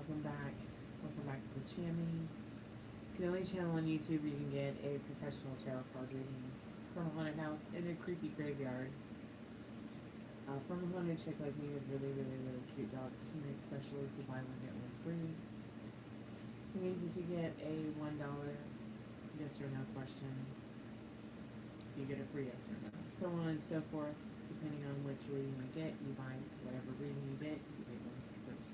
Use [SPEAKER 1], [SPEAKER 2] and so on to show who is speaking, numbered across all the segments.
[SPEAKER 1] welcome back. Welcome back to the channel. The only channel on YouTube you can get a professional tarot card reading from a haunted house in a creepy graveyard. From a haunted chick like me with really, really, really cute dogs. Tonight's special is the buy one, get one free. It means if you get a $1 yes or no question, you get a free yes or no. So on and so forth. Depending on which reading you get, you buy whatever reading you get one for free.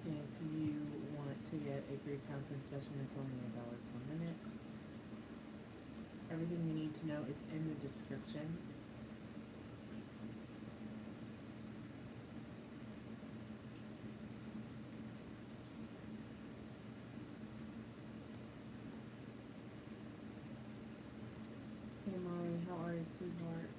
[SPEAKER 1] If you want to get a free counseling session, it's only $1 per minute. Everything you need to know is in the description. Hey Molly, how are you, sweetheart?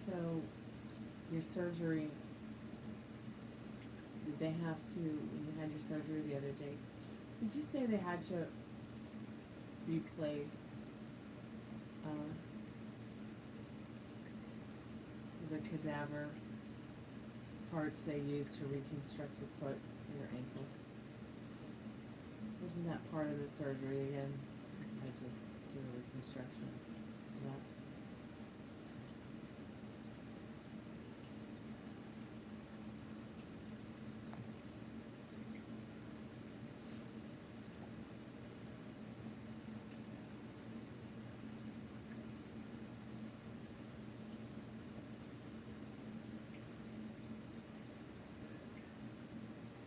[SPEAKER 1] So, your surgery, did they have to, when you had your surgery the other day, did you say they had to replace the cadaver parts they used to reconstruct your foot and your ankle? Wasn't that part of the surgery again? You had to do a reconstruction of that.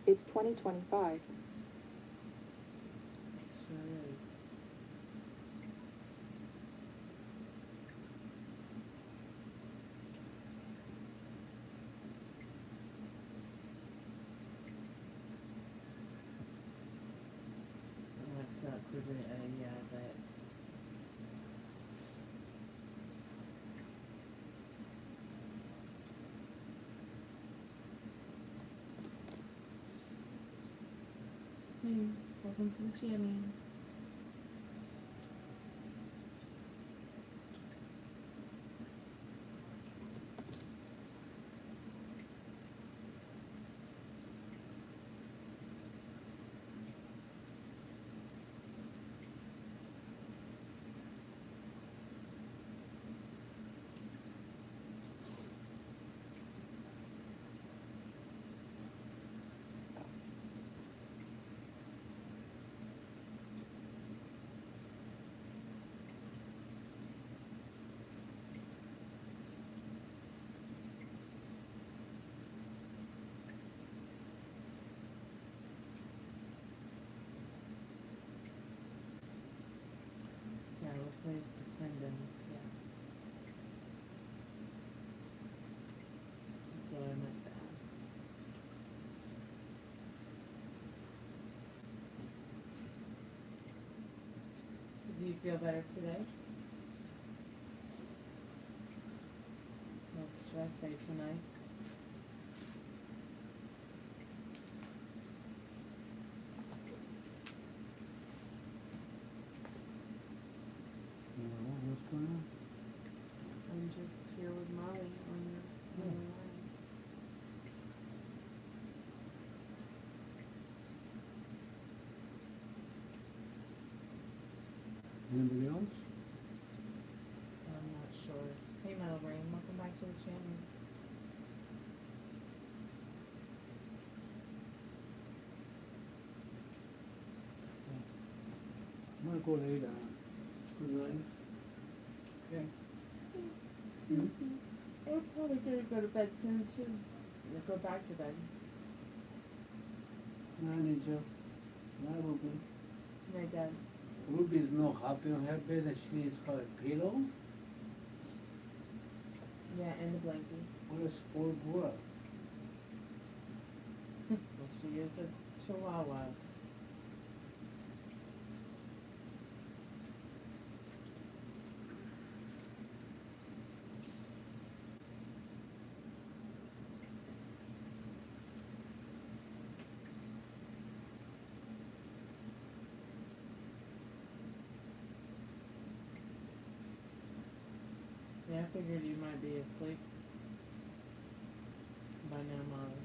[SPEAKER 2] It's 2025.
[SPEAKER 1] It sure is. I'm not sure about proving it, yeah, but hey, welcome to the channel. Yeah, replace the tendons, yeah. That's what I meant to ask. So do you feel better today? What should I say tonight?
[SPEAKER 3] What's going on?
[SPEAKER 1] I'm just here with Molly on the line.
[SPEAKER 3] Anybody else?
[SPEAKER 1] I'm not sure. Hey Metal Rain, welcome back to the channel.
[SPEAKER 3] I'm gonna go lay down. Good night.
[SPEAKER 1] Okay. I'm probably gonna go to bed soon too. Or go back to bed.
[SPEAKER 3] Night, Ninja. Night, Ruben.
[SPEAKER 1] My dad.
[SPEAKER 3] Ruby's not happy on her bed and she needs her a pillow.
[SPEAKER 1] Yeah, and a blankie.
[SPEAKER 3] What a spoiled girl.
[SPEAKER 1] Well, she is a chihuahua. Yeah, I figured you might be asleep by now, Molly.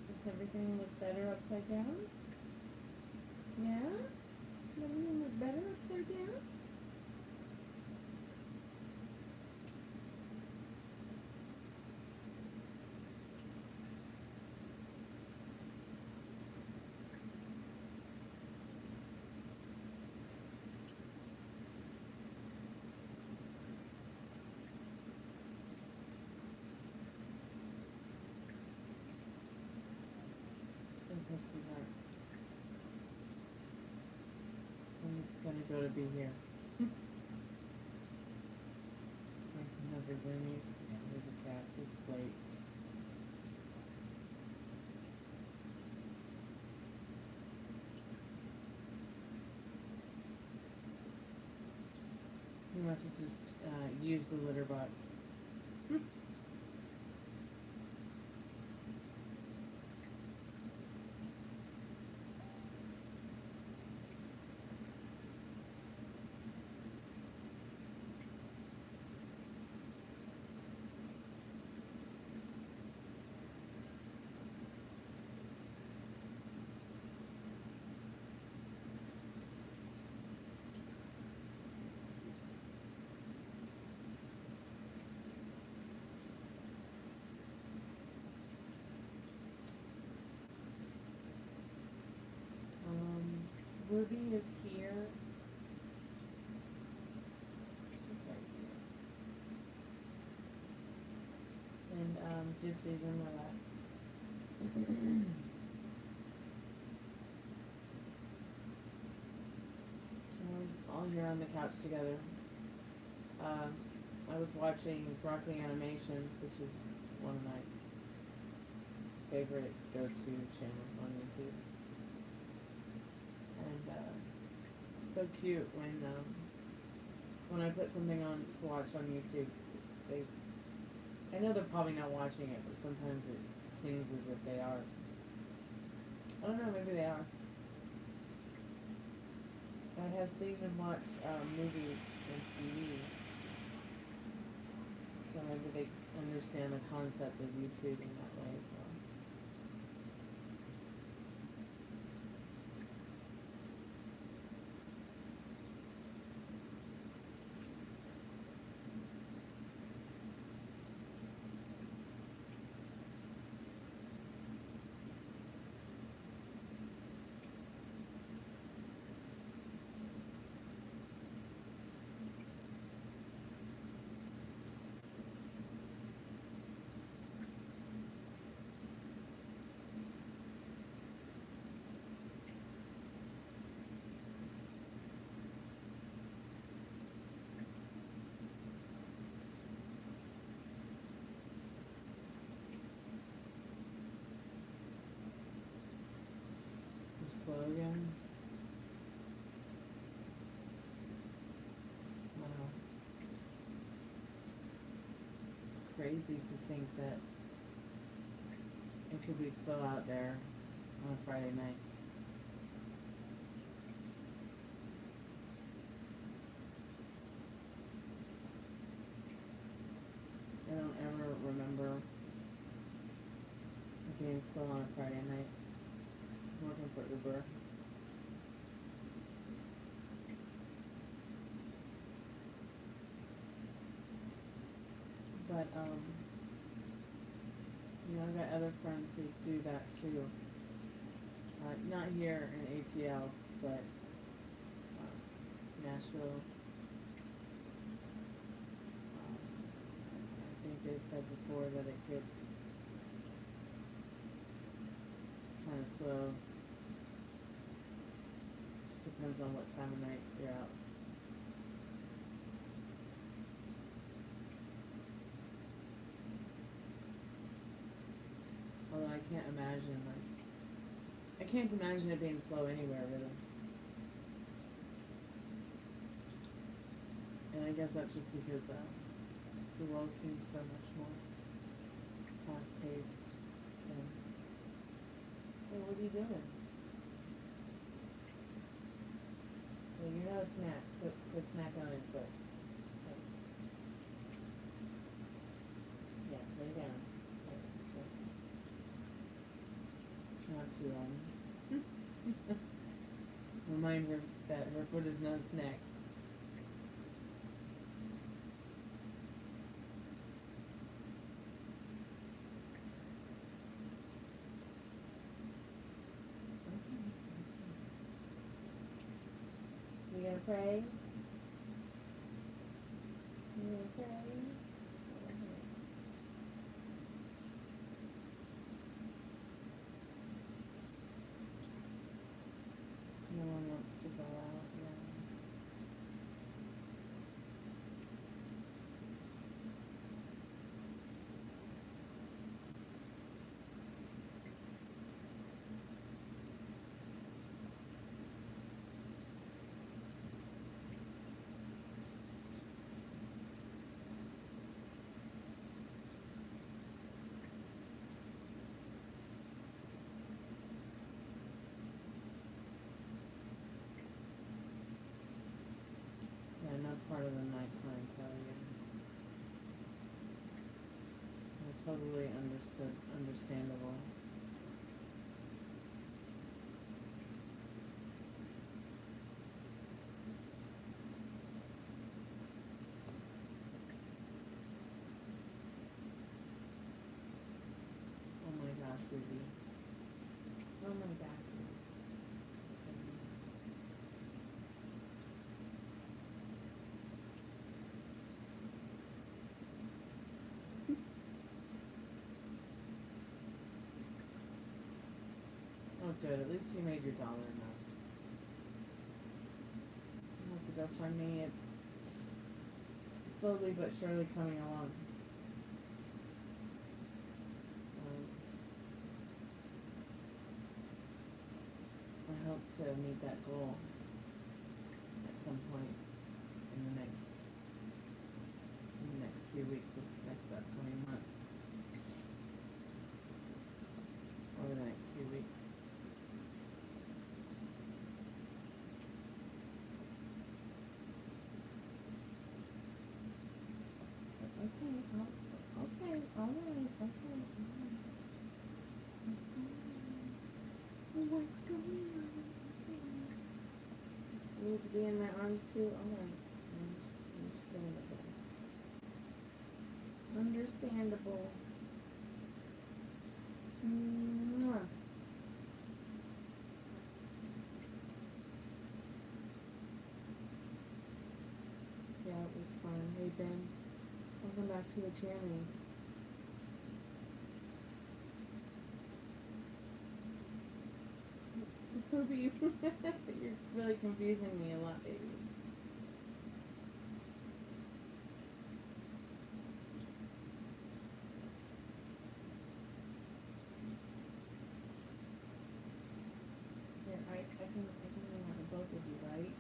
[SPEAKER 1] Does everything look better upside down? Yeah? Does everything look better upside down? Okay, sweetheart. I'm gonna go to be here. Mason has the zoomies. Yeah, there's a cat. It's late. He must have just used the litter box. Ruby is here. She's right here. And Gypsy's in my lap. And we're just all here on the couch together. I was watching Broccoli Animations, which is one of my favorite go-to channels on YouTube. And so cute when I put something on to watch on YouTube. I know they're probably not watching it, but sometimes it seems as if they are. I don't know, maybe they are. I have seen them watch movies and TV, so maybe they understand the concept of YouTube in that way as well. It's slow again. Wow. It's crazy to think that it could be slow out there on a Friday night. I don't ever remember it being slow on a Friday night working for Uber. But you know, I've got other friends who do that too. Not here in ATL, but Nashville. I think they said before that it gets kind of slow. Just depends on what time of night you're out. Although I can't imagine, I can't imagine it being slow anywhere, really. And I guess that's just because the world seems so much more fast-paced than, hey, what are you doing? Well, you're not a snack. Put snack on your foot. Thanks. Yeah, lay down. Yeah, that's right. Not too remind her that her foot is not a snack. You gonna pray? You gonna pray? No one wants to go out, yeah. Yeah, not part of the night clientele yet. Totally understandable. Oh my gosh, Ruby. Oh my gosh, Ruby. Oh good, at least you made your dollar enough. How's the GoFundMe? It's slowly but surely coming along. I hope to meet that goal at some point in the next few weeks, this next upcoming month. Over the next few weeks. Okay, alright. What's going on? Okay. You need to be in my arms too? Alright. Understandable. Mwah. Yeah, it was fun. Hey Ben, welcome back to the channel. Ruby, you're really confusing me a lot, baby. Here, I think I have both of you, right?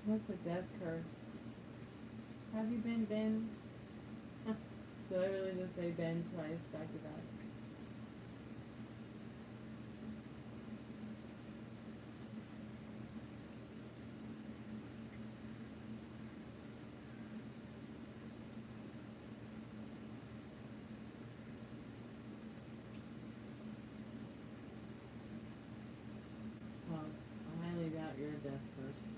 [SPEAKER 1] What's the death curse? Have you been Ben? Did I really just say Ben twice back to back? Well, I highly doubt you're a death curse.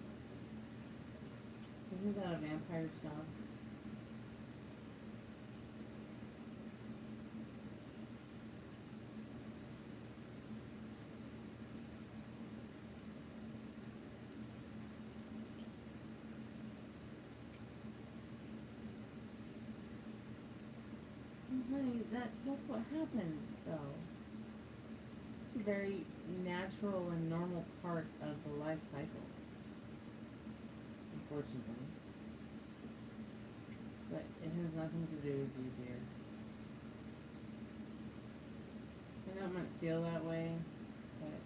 [SPEAKER 1] Isn't that a vampire's job? Honey, that's what happens, though. It's a very natural and normal part of the life cycle, unfortunately. But it has nothing to do with you, dear. I know it might feel that way, but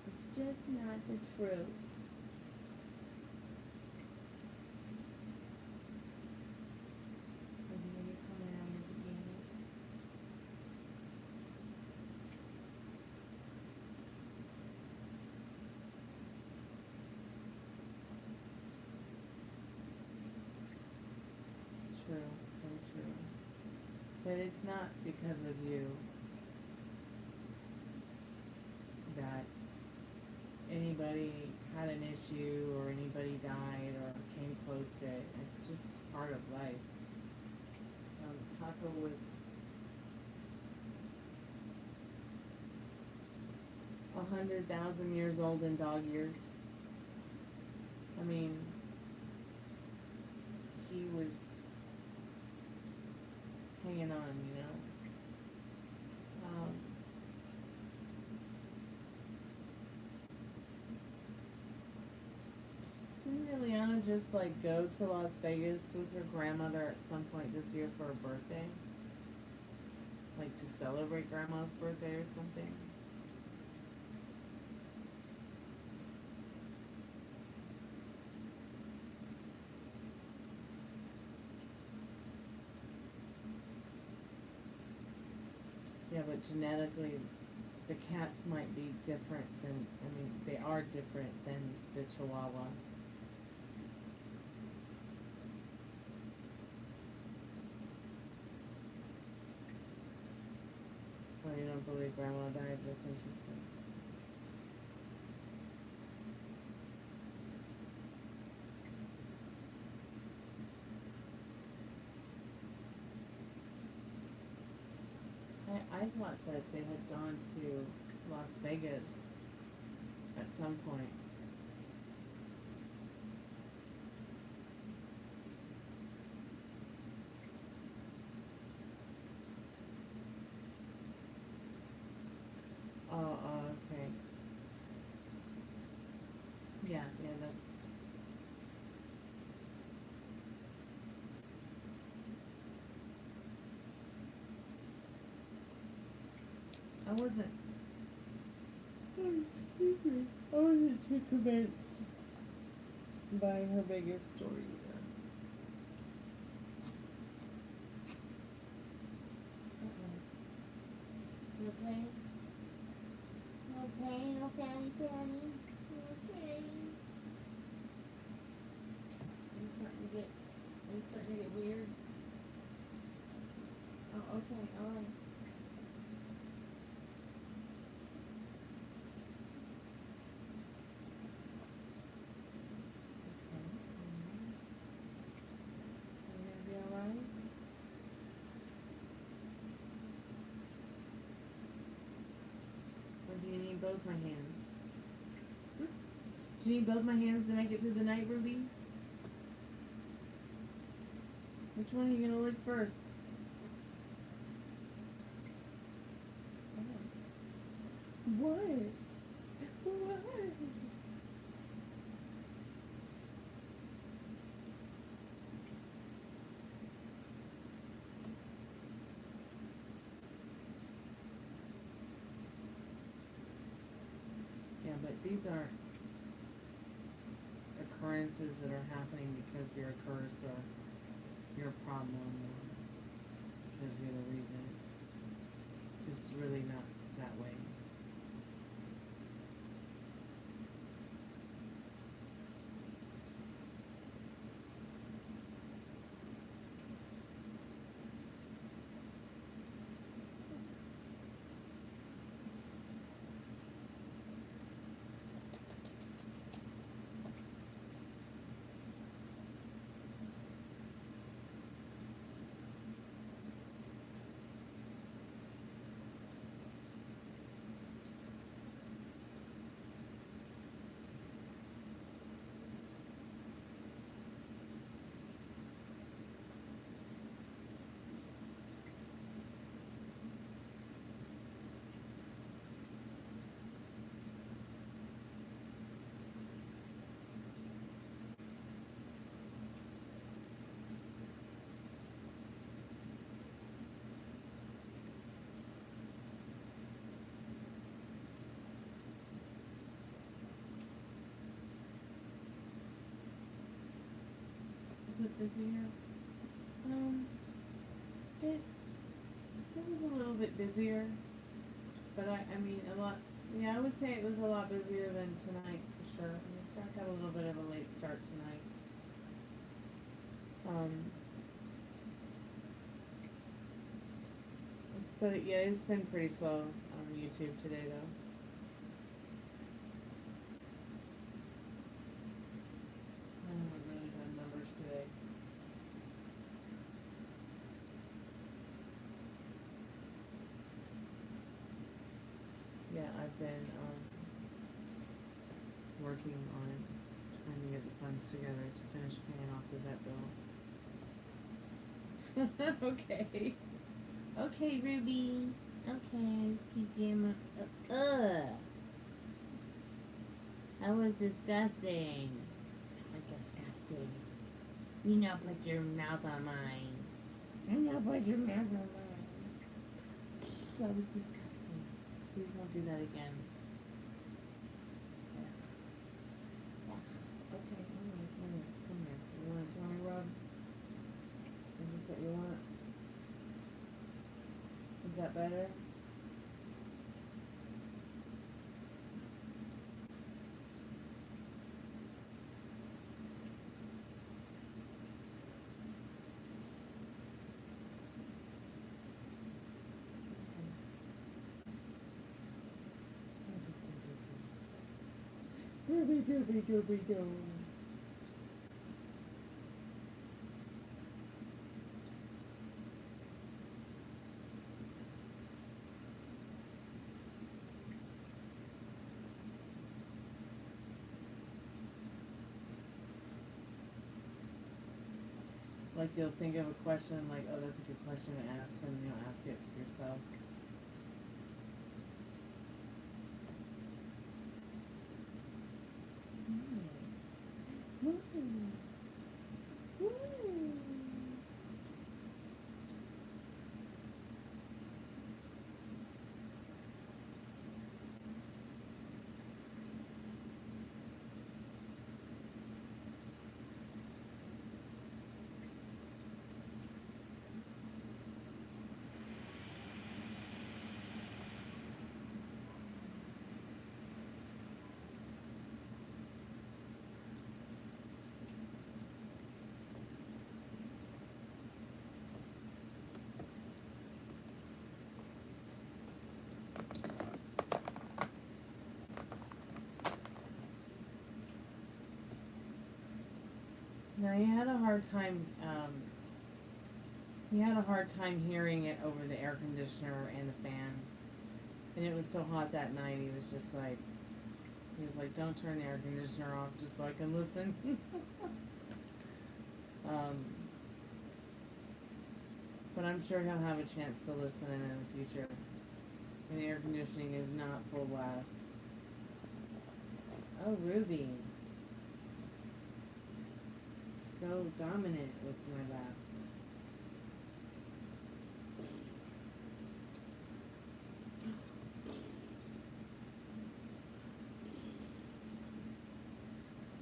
[SPEAKER 1] it's just not the truth. True, very true. But it's not because of you that anybody had an issue or anybody died or came close to it. It's just part of life. Taco was 100,000 years old in dog years. I mean, he was hanging on, you know. Didn't Ileana just like go to Las Vegas with her grandmother at some point this year for her birthday? Like to celebrate grandma's birthday or something? Yeah, but genetically, the cats might be different than, I mean, they are different than the Chihuahua. Oh, you don't believe Grandma died? That's interesting. I thought that they had gone to Las Vegas at some point. Oh, okay. Yeah, that's... I wasn't... Excuse me. I wasn't too convinced by her biggest story either. You okay? Okay, no fanny. Okay. Are you starting to get weird? Oh, okay, alright. Do you need both my hands? Do you need both my hands to make it through the night, Ruby? Which one are you gonna lick first? What? but these aren't occurrences that are happening because you're a curse or you're a problem or because you're the reason. It's just really not that way. Was it busier? It was a little bit busier, but I mean a lot. Yeah, I would say it was a lot busier than tonight for sure. I got a little bit of a late start tonight. It's been pretty slow on YouTube today though. I haven't really done numbers today. Yeah, I've been working on trying to get the funds together to finish paying off the vet bill. Okay. Okay, Ruby. Okay, just keep getting that was disgusting. That was disgusting. You now put your mouth on mine. You now put your mouth on mine. That was disgusting. Please don't do that again. Ugh. Okay, alright, come here. You want a tummy rub? Is this what you want? Is that better? Dooby. Like you'll think of a question like, oh, that's a good question to ask, and you'll ask it yourself. Now he had a hard time. He had a hard time hearing it over the air conditioner and the fan, and it was so hot that night. He was like, "Don't turn the air conditioner off, just so I can listen." But I'm sure he'll have a chance to listen in the future when the air conditioning is not full blast. Oh, Ruby. So dominant with my lap.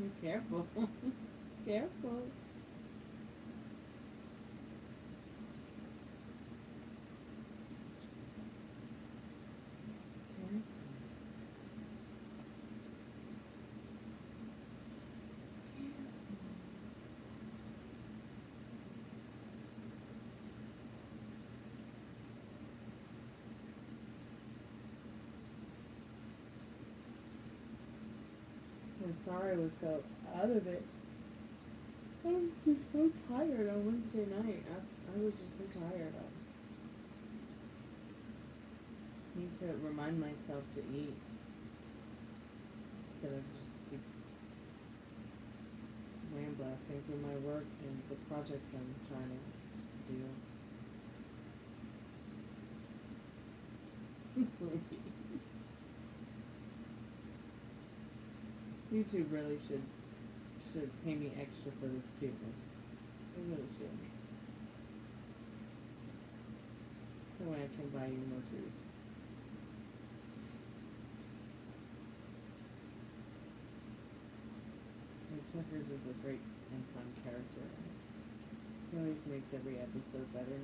[SPEAKER 1] Be careful. Careful. I'm sorry I was so out of it. I was just so tired on Wednesday night. I was just so tired. I need to remind myself to eat instead of just keep blasting through my work and the projects I'm trying to do. YouTube really should pay me extra for this cuteness. They really should. That way I can buy you more treats. And Checkers is a great and fun character. He always makes every episode better.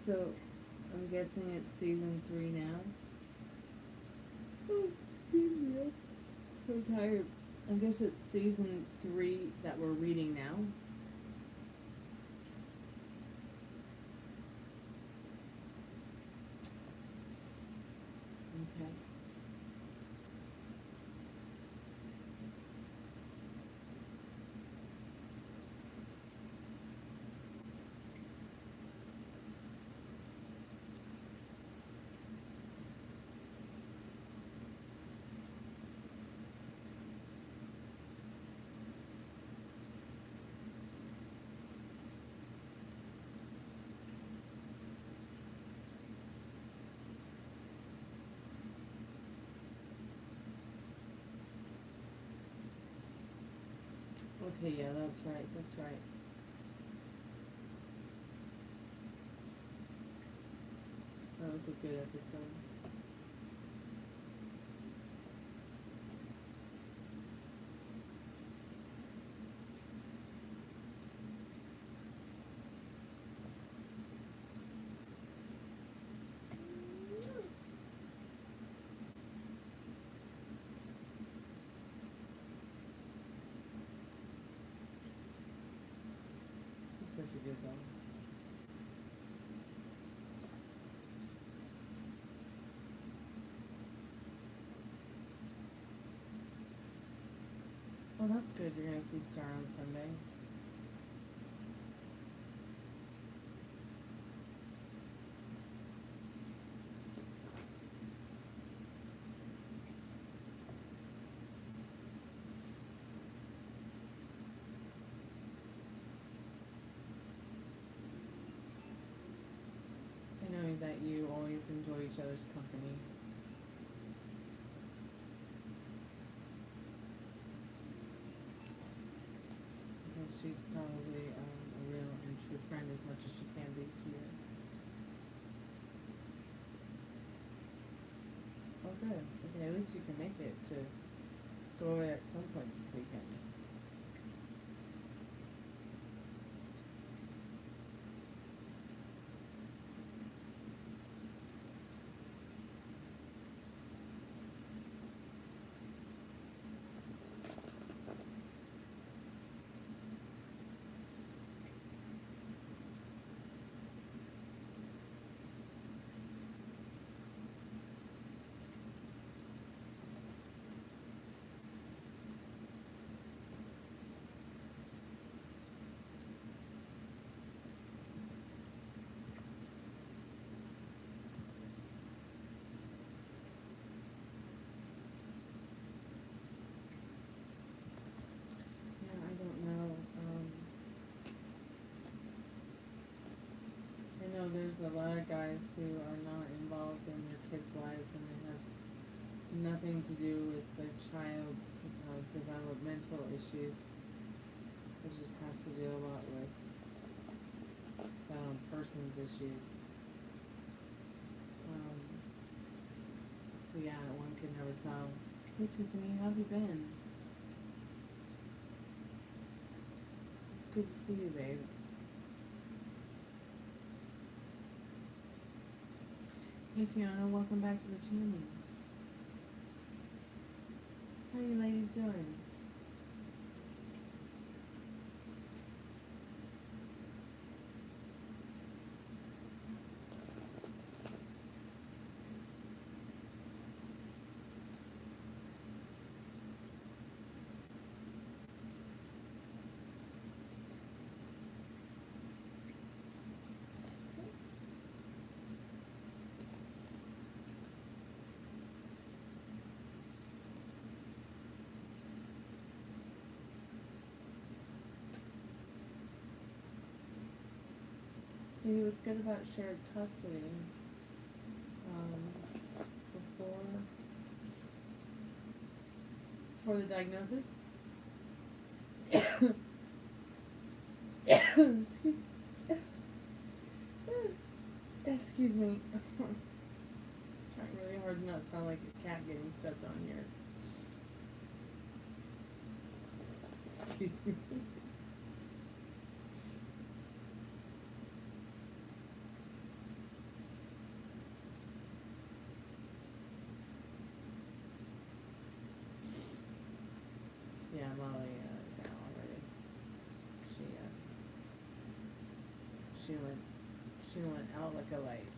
[SPEAKER 1] So, I'm guessing it's season 3 now. Oh, excuse me, I'm so tired. I guess it's season 3 that we're reading now. Okay. Okay, yeah, that's right, that's right. That was a good episode. You're such a good dog. Well, that's good. You're gonna see Star on Sunday. I know that you always enjoy each other's company. She's probably a real and true friend as much as she can be to you. Oh, good. Okay, at least you can make it to go over there at some point this weekend. a lot of guys who are not involved in their kids' lives, and it has nothing to do with the child's developmental issues. It just has to do a lot with person's issues. But yeah, one can never tell. Hey Tiffany, how have you been? It's good to see you, babe. Hey Fiona, welcome back to the channel. How are you ladies doing? So he was good about shared custody before the diagnosis. Excuse me. Trying really hard to not sound like a cat getting stepped on here. Excuse me. Yeah, Molly is out already. She went out like a light.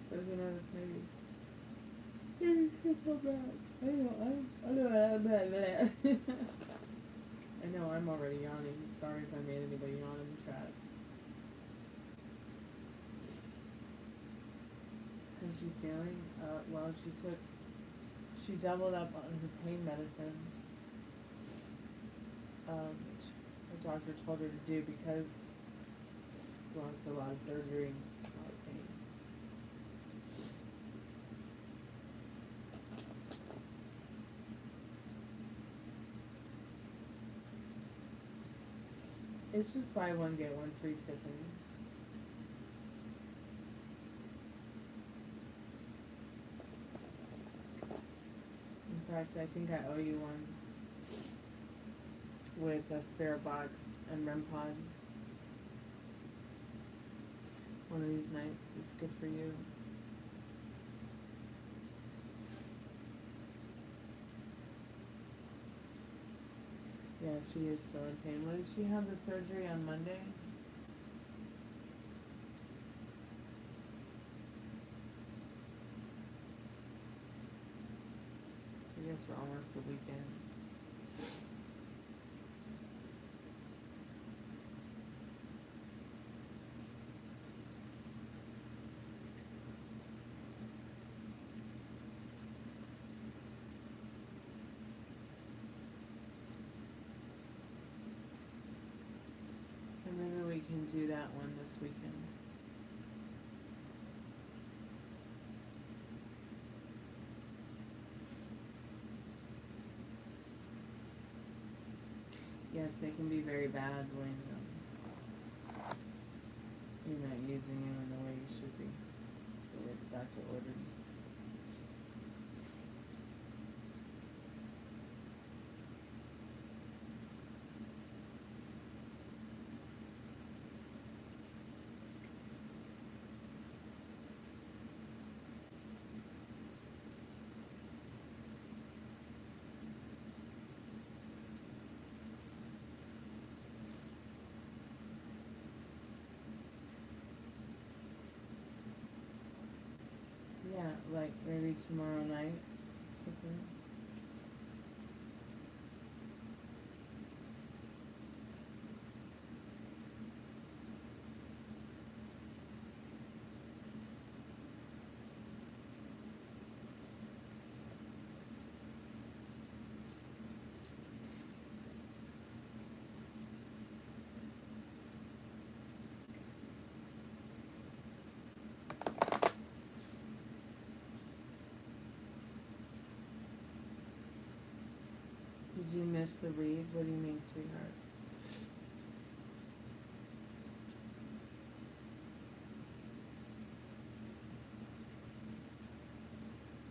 [SPEAKER 1] But who knows, maybe she'll come back. I know I'm already yawning. Sorry if I made anybody yawn in the chat. How's she feeling? Well, she doubled up on her pain medicine, which her doctor told her to do because, well, it's a lot of surgery, a lot of pain. It's just buy one, get one free, Tiffany. In fact, I think I owe you one with a spirit box and REM pod. One of these nights, it's good for you. Yeah, she is still in pain. When did she have the surgery on Monday? So I guess we're almost a weekend. Maybe we can do that one this weekend. Yes, they can be very bad when you're not using them in the way you should be, the way the doctor ordered. Yeah, like maybe tomorrow night. Tiffany. you miss the read? What do you mean, sweetheart?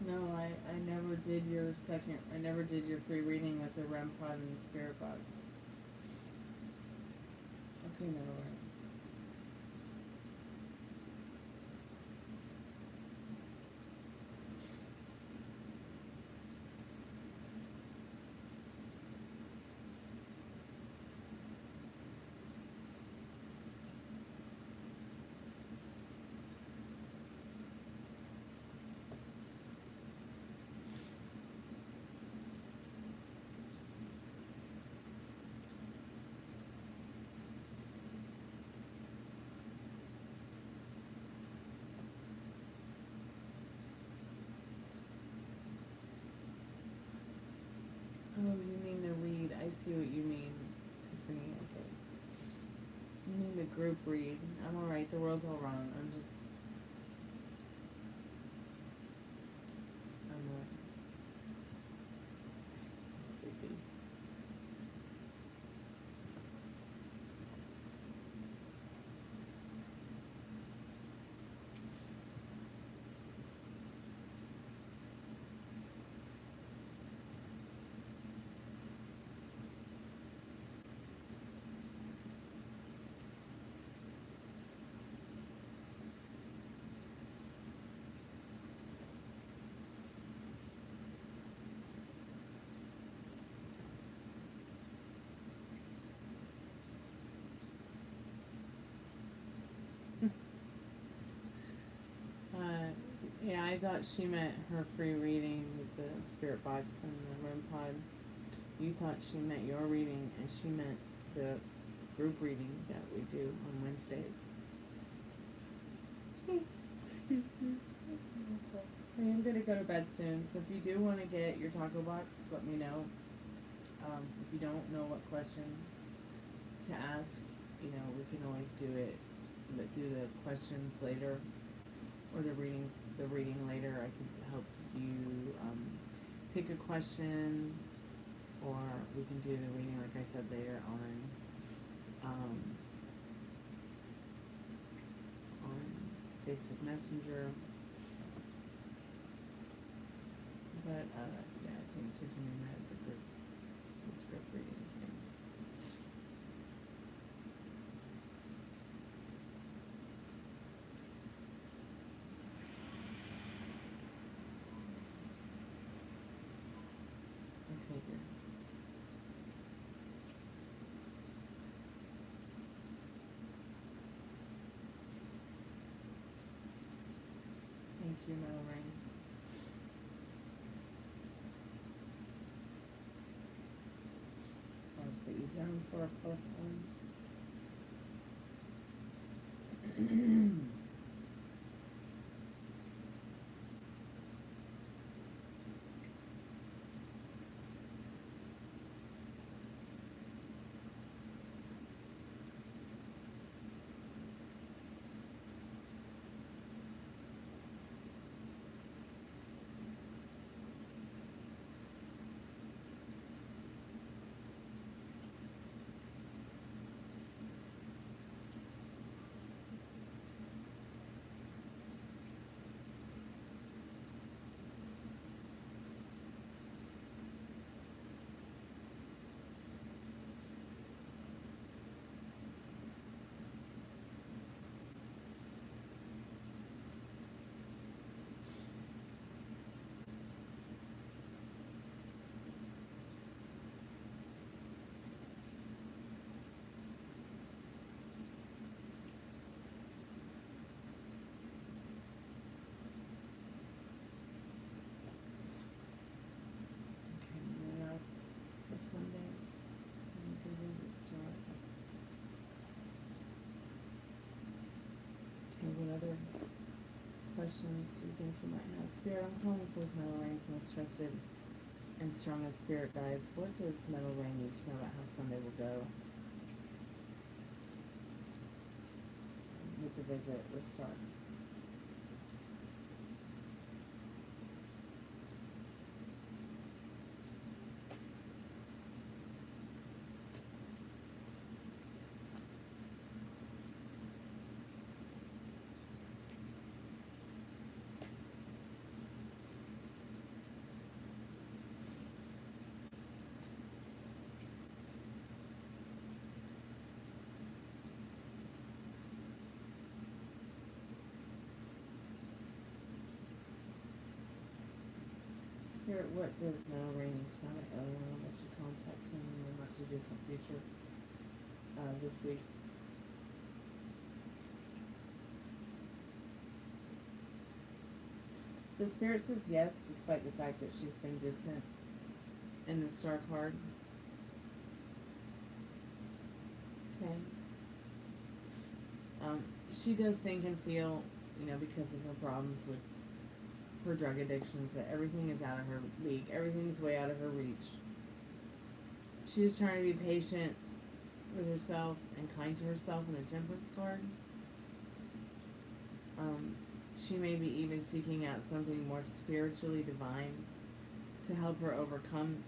[SPEAKER 1] No, I never did your second, I never did your free reading with the REM pod and the spirit box. Okay, no, right. Oh, you mean the read. I see what you mean, Tiffany. Okay. You mean the group read. I'm alright. The world's all wrong. I'm sleepy. Yeah, I thought she meant her free reading with the spirit box and the REM pod. You thought she meant your reading, and she meant the group reading that we do on Wednesdays. I am gonna go to bed soon, so if you do want to get your taco box, let me know. If you don't know what question to ask, you know, we can always do the questions later, or the reading later. I can help you pick a question, or we can do the reading, like I said, later on Facebook Messenger. But yeah, I think Tiffany meant the script reading thing. Okay, dear. Thank you, Metal Rain. I'll put you down for a +1. Sunday, and you can visit store. Okay, what other questions do you think you might have? Spirit, I'm calling for Metal Rain's most trusted and strongest spirit guides. What does Metal Rain need to know about how Sunday will go with the visit with Star? Spirit, what does no rain tonight? Eliana, what should contact him in the not too distant future this week? So Spirit says yes, despite the fact that she's been distant in the star card. Okay. She does think and feel, you know, because of her problems with her drug addictions, that everything is out of her league. Everything's way out of her reach. She's trying to be patient with herself and kind to herself in the Temperance card. She may be even seeking out something more spiritually divine to help her overcome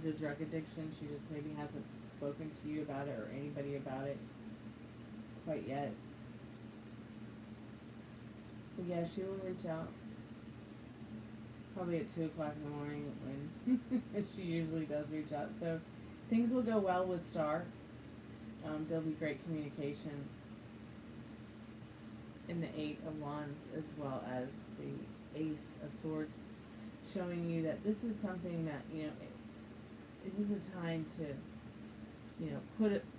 [SPEAKER 1] the drug addiction. She just maybe hasn't spoken to you about it or anybody about it quite yet. But yeah, she will reach out. Probably at 2 o'clock in the morning when she usually does reach out. So things will go well with Star. There'll be great communication in the 8 of Wands as well as the Ace of Swords, showing you that this is something that, you know, this is a time to, you know,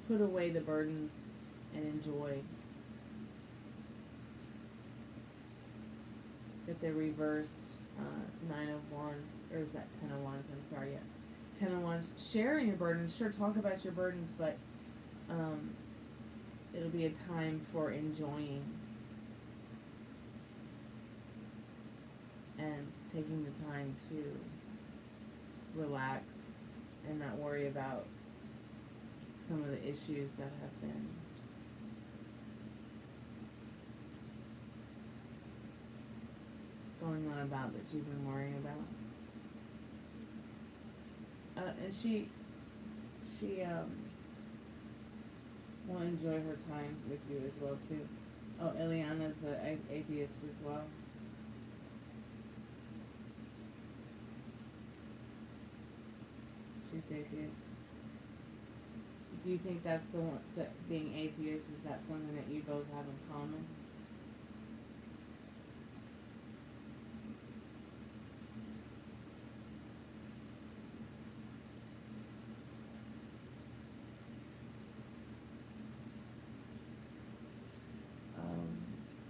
[SPEAKER 1] put away the burdens and enjoy. That the reversed 9 of Wands, or is that 10 of Wands? I'm sorry, yeah. 10 of Wands. Sharing your burdens. Sure, talk about your burdens, but it'll be a time for enjoying and taking the time to relax and not worry about some of the issues that have been going on about that you've been worrying about. And she will enjoy her time with you as well too. Oh, Ileana's an atheist as well. She's atheist. Do you think that's the one, that being atheist, is that something that you both have in common?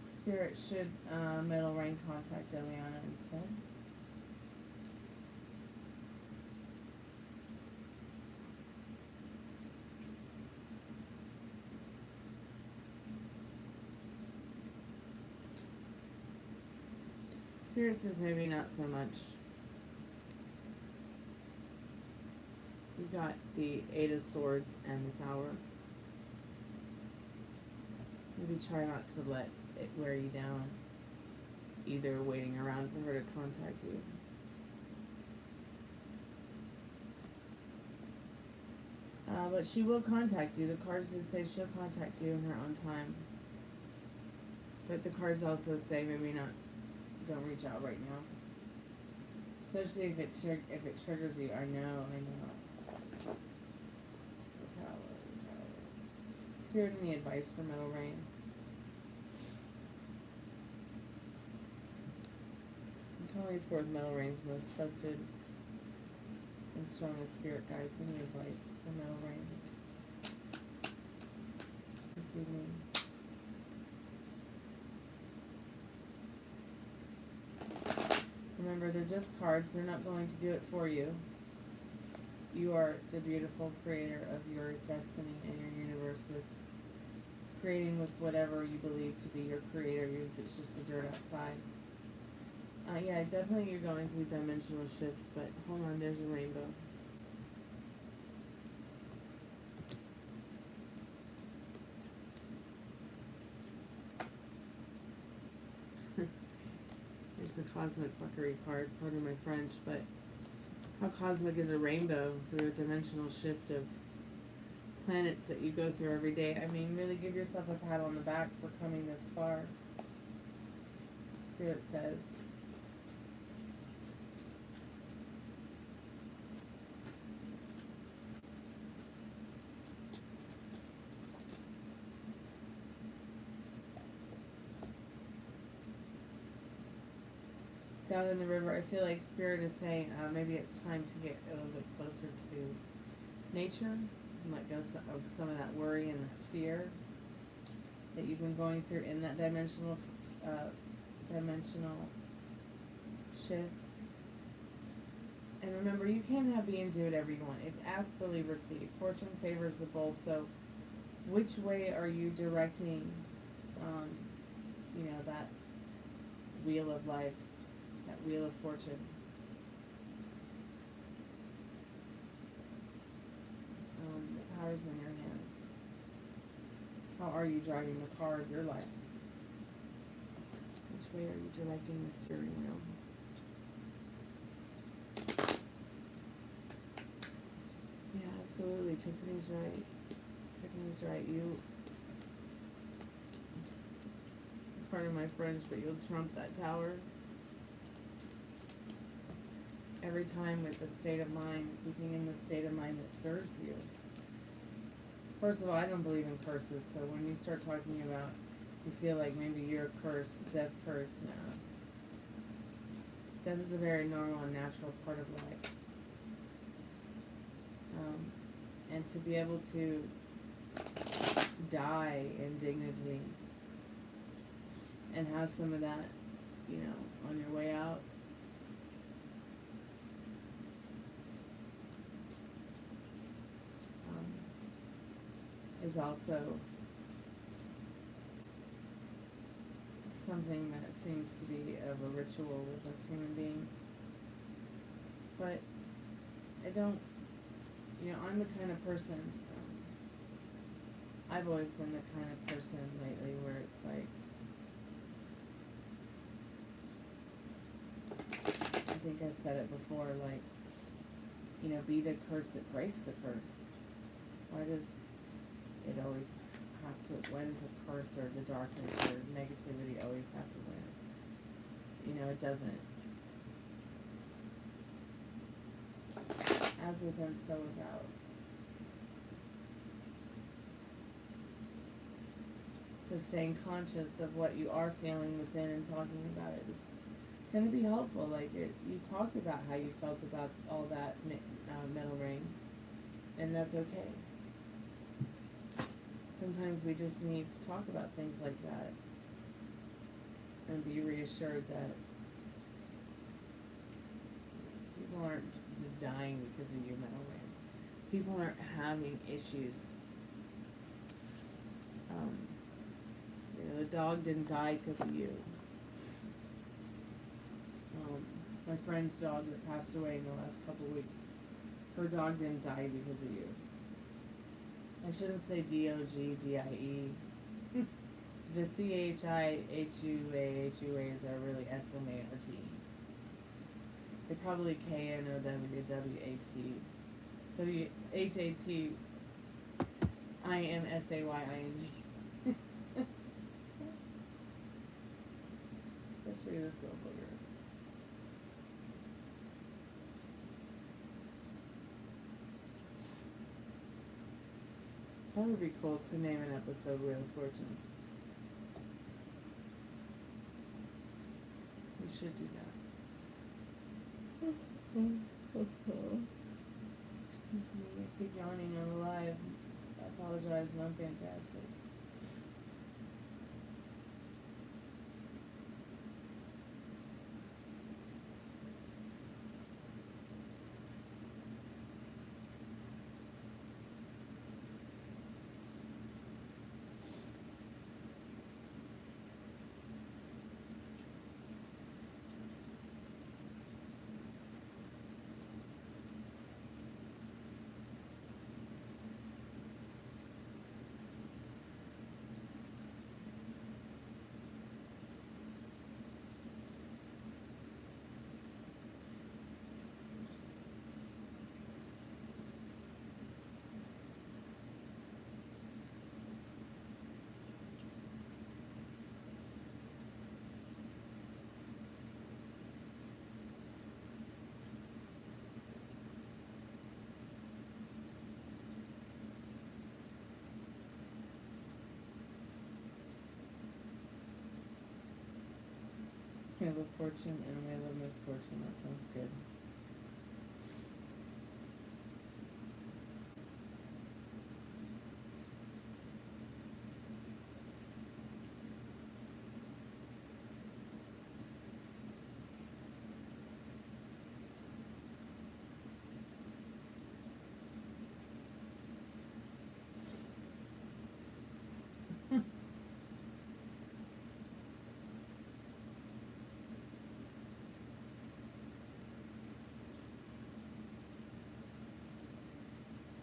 [SPEAKER 1] Spirit should middle rain contact Eliana instead. Spirit says maybe not so much. You got the 8 of Swords and the Tower. Maybe try not to let it wear you down, either waiting around for her to contact you. But she will contact you. The cards did say she'll contact you in her own time. But the cards also say maybe not, don't reach out right now. Especially if it triggers you. I know. The Tower. Spirit, any advice for middle rain? Calling forth middle rain's most trusted and strongest spirit guides. Any advice for middle rain this evening? Remember, they're just cards. They're not going to do it for you. You are the beautiful creator of your destiny and your universe, with creating with whatever you believe to be your creator, even if it's just the dirt outside. Yeah, definitely you're going through dimensional shifts, but hold on, there's a rainbow. There's the cosmic fuckery card, pardon my French, but how cosmic is a rainbow through a dimensional shift of planets that you go through every day? I mean, really give yourself a pat on the back for coming this far. Spirit says. down in the river. I feel like Spirit is saying maybe it's time to get a little bit closer to nature and let go of some of that worry and that fear that you've been going through in that dimensional shift. And remember, you can have, be, and do whatever you want. It's ask, believe, receive. Fortune favors the bold. So, which way are you directing, that wheel of life, that wheel of fortune? The power's in your hands. How are you driving the car of your life? Which way are you directing the steering wheel? Yeah, absolutely. Tiffany's right. Tiffany's right. You, pardon my French, but you'll trump that tower. Every time with the state of mind, keeping in the state of mind that serves you. First of all, I don't believe in curses, so when you start talking about you feel like maybe you're cursed, death curse, no. Death is a very normal and natural part of life. And to be able to die in dignity and have some of that, on your way out. Is also something that seems to be of a ritual with us human beings. But I don't, I'm the kind of person, I've always been the kind of person lately where it's like, I think I said it before, like, be the curse that breaks the curse. Why does it always have to, why does the curse or the darkness or negativity always have to win? It doesn't. As within, so without. So staying conscious of what you are feeling within and talking about it is going to be helpful. Like you talked about how you felt about all that metal ring, and that's okay. Sometimes we just need to talk about things like that and be reassured that people aren't dying because of your metal ring. People aren't having issues. The dog didn't die because of you. My friend's dog that passed away in the last couple of weeks, her dog didn't die because of you. I shouldn't say D-O-G-D-I-E. The C-H-I-H-U-A-H-U-A's are really S-M-A-R-T. They're probably K-N-O-W-W-H-A-T. W-H-A-T-I-M-S-A-Y-I-N-G. Especially this little booger. That would be cool to name an episode Wheel of Fortune. We should do that. Excuse me, I keep yawning on the live. I apologize, and I'm fantastic. Wheel of Fortune and Wheel of Misfortune. That sounds good.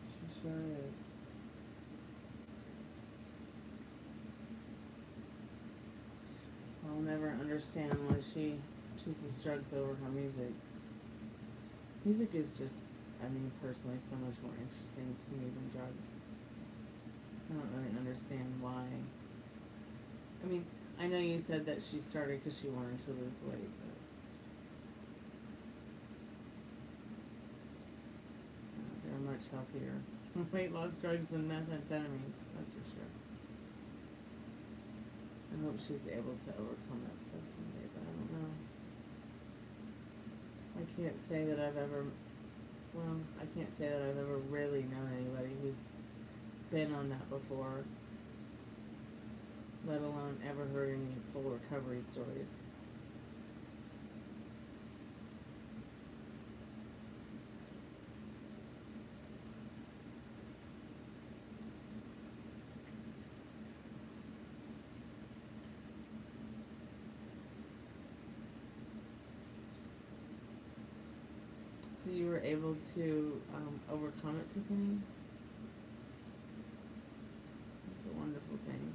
[SPEAKER 1] She sure is. I'll never understand why she chooses drugs over her music. Music is just, I mean, personally, so much more interesting to me than drugs. I don't really understand why. I mean, I know you said that she started because she wanted to lose weight, but they're much healthier weight loss drugs than methamphetamines, that's for sure. I hope she's able to overcome that stuff someday, but I don't know. I can't say that I've ever really known anybody who's been on that before, let alone ever heard any full recovery stories. So you were able to overcome it, Tiffany? That's a wonderful thing.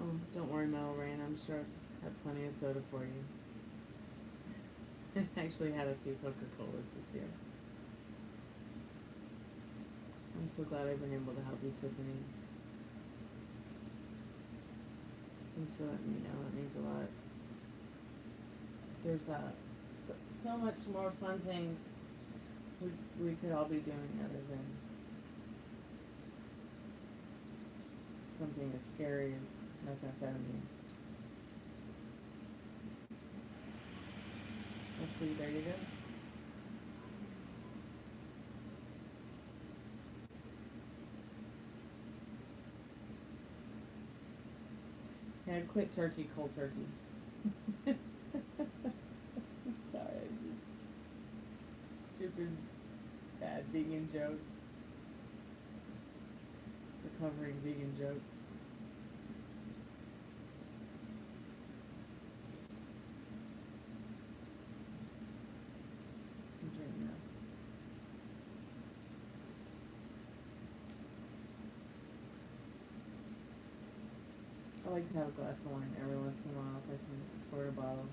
[SPEAKER 1] Oh, don't worry, Metal Rain. I'm sure I've had plenty of soda for you. I actually had a few Coca-Colas this year. I'm so glad I've been able to help you, Tiffany. Thanks for letting me know. That means a lot. There's so much more fun things we could all be doing other than something as scary as methamphetamines. Let's see, there you go. Yeah, quit turkey, cold turkey. Sorry, stupid, bad vegan joke. Recovering vegan joke. Drink now. I like to have a glass of wine every once in a while if I can afford a bottle.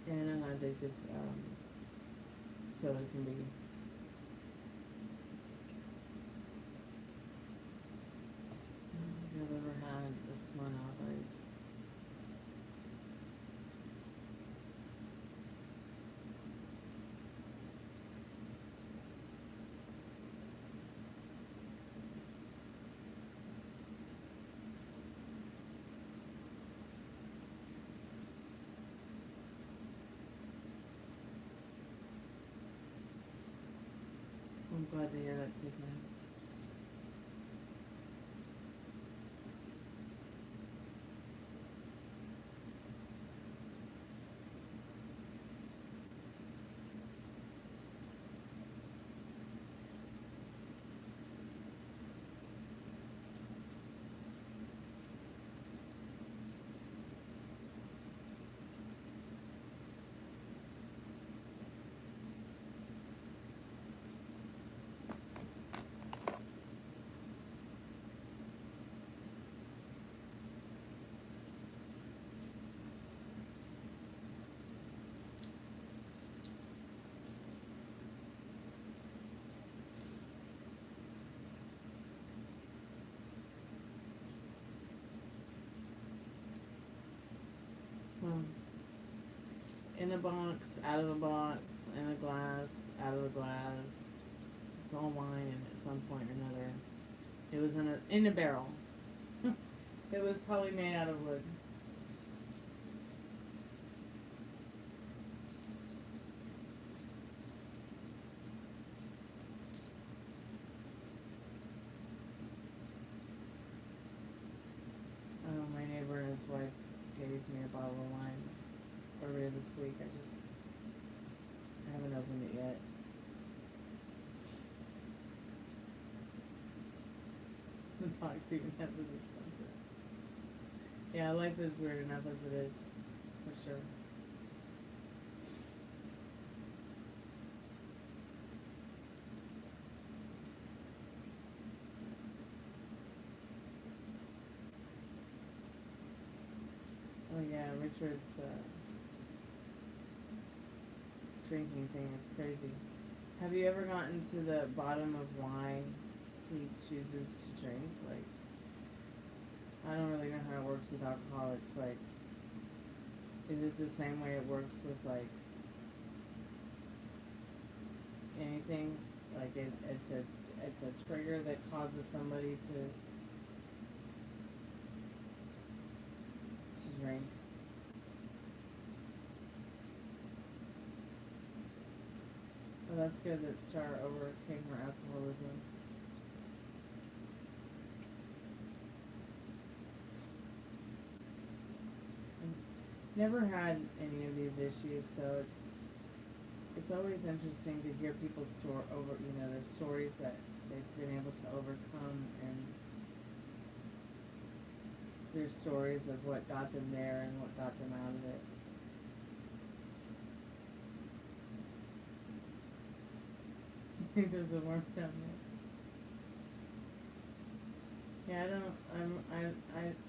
[SPEAKER 1] And I know how addictive soda can be. I don't think I've ever had a Smirnoff Ice. I'm glad to hear that, Tiffany. in a box, out of a box, in a glass, out of a glass. It's all wine at some point or another. It was in a barrel. It was probably made out of wood. My neighbor and his wife gave me a bottle of wine earlier this week. I haven't opened it yet. The box even has a dispenser. Yeah, life is weird enough as it is, for sure. Oh yeah, Richard's drinking thing is crazy. Have you ever gotten to the bottom of why he chooses to drink? Like, I don't really know how it works with alcoholics. Like, is it the same way it works with, like, anything? Like, it's a trigger that causes somebody to drink. Well, that's good that Star overcame her alcoholism. Never had any of these issues, so it's always interesting to hear people's their stories that they've been able to overcome, and their stories of what got them there and what got them out of it. I think there's a worm down there. Yeah,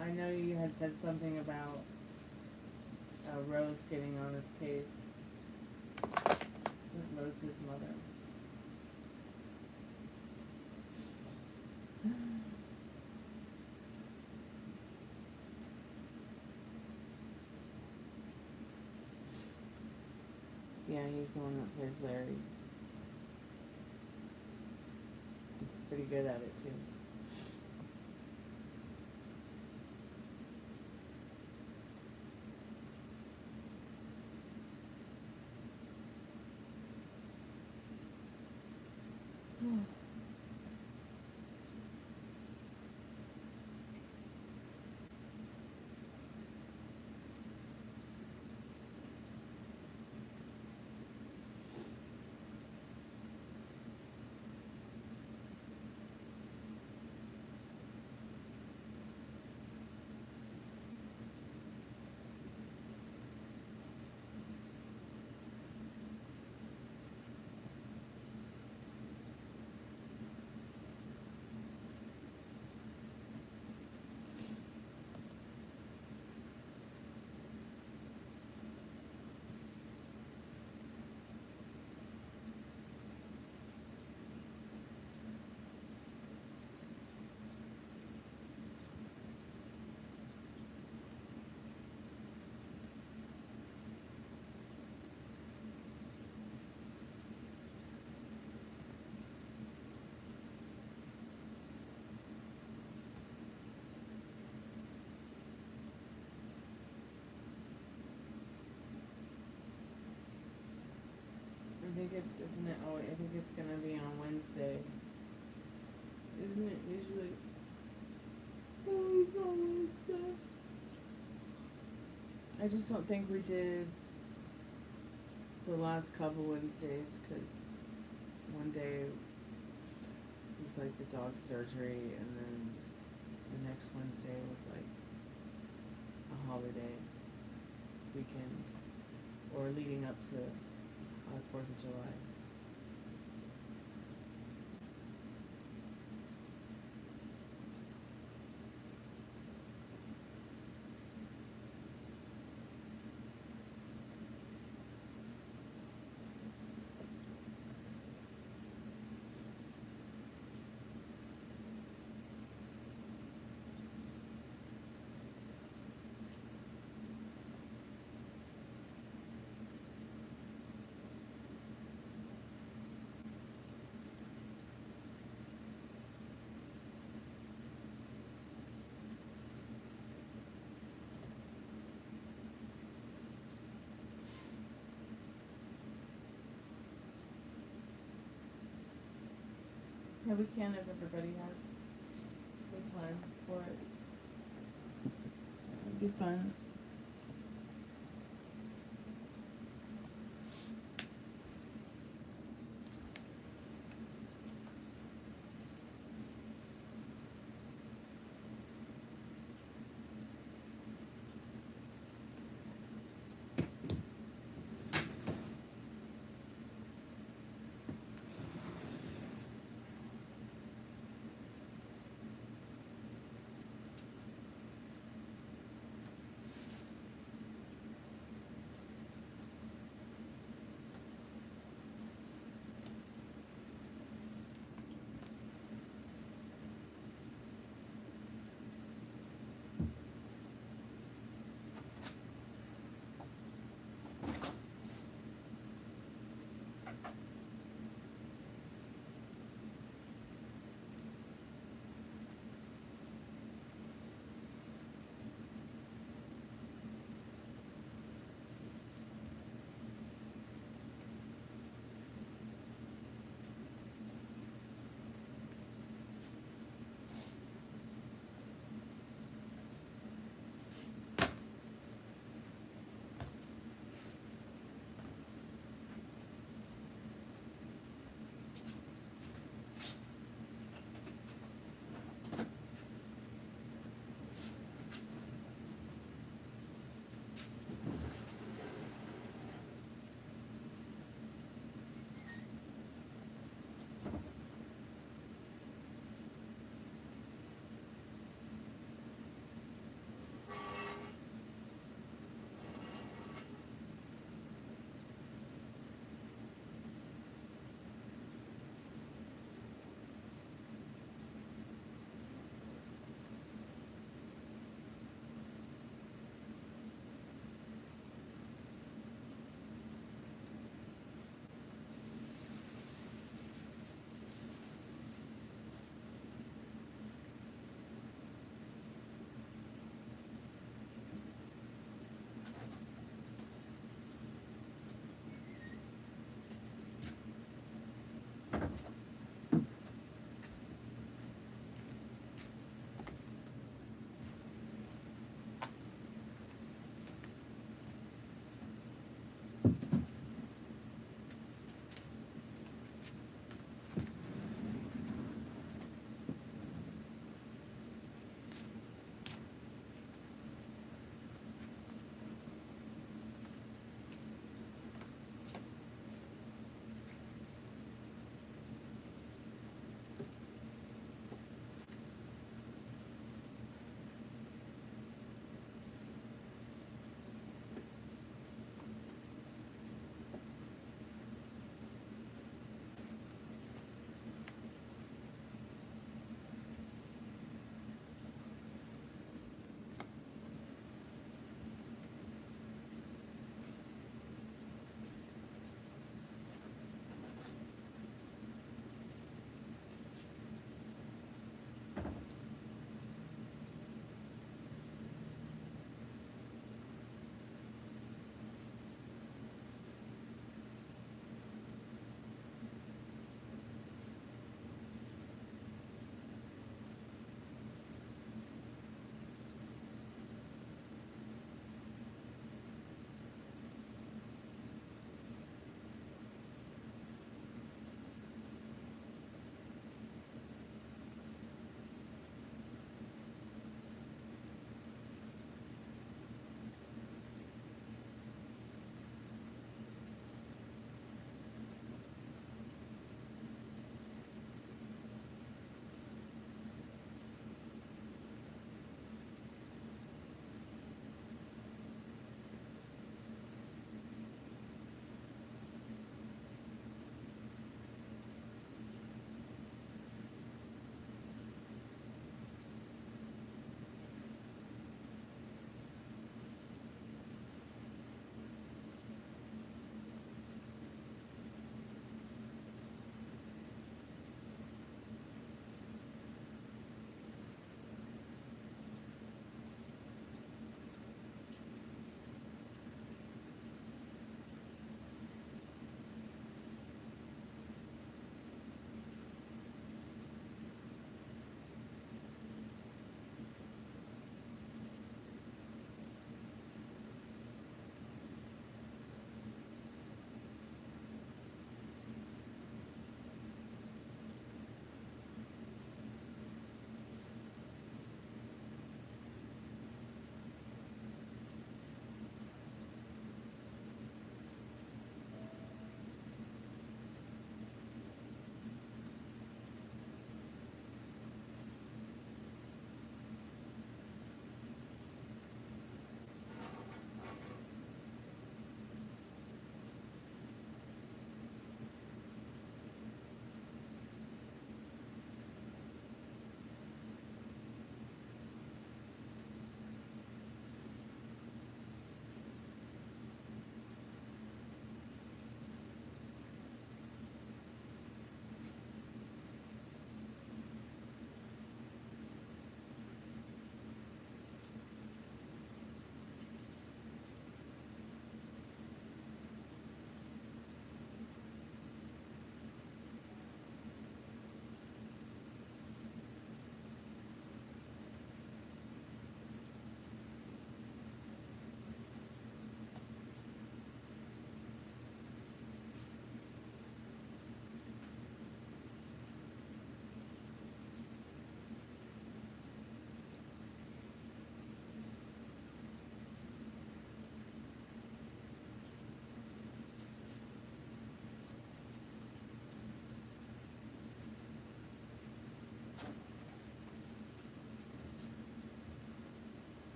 [SPEAKER 1] I know you had said something about Rose getting on his case. Isn't Rose his mother? Yeah, he's the one that plays Larry. He's pretty good at it too. I think isn't it? Oh, I think it's gonna be on Wednesday. Isn't it usually? Oh, it's on Wednesday. I just don't think we did the last couple Wednesdays, because one day was like the dog surgery, and then the next Wednesday was like a holiday weekend, or leading up to 4th of July. Yeah, we can if everybody has the time for it. It'd be fun.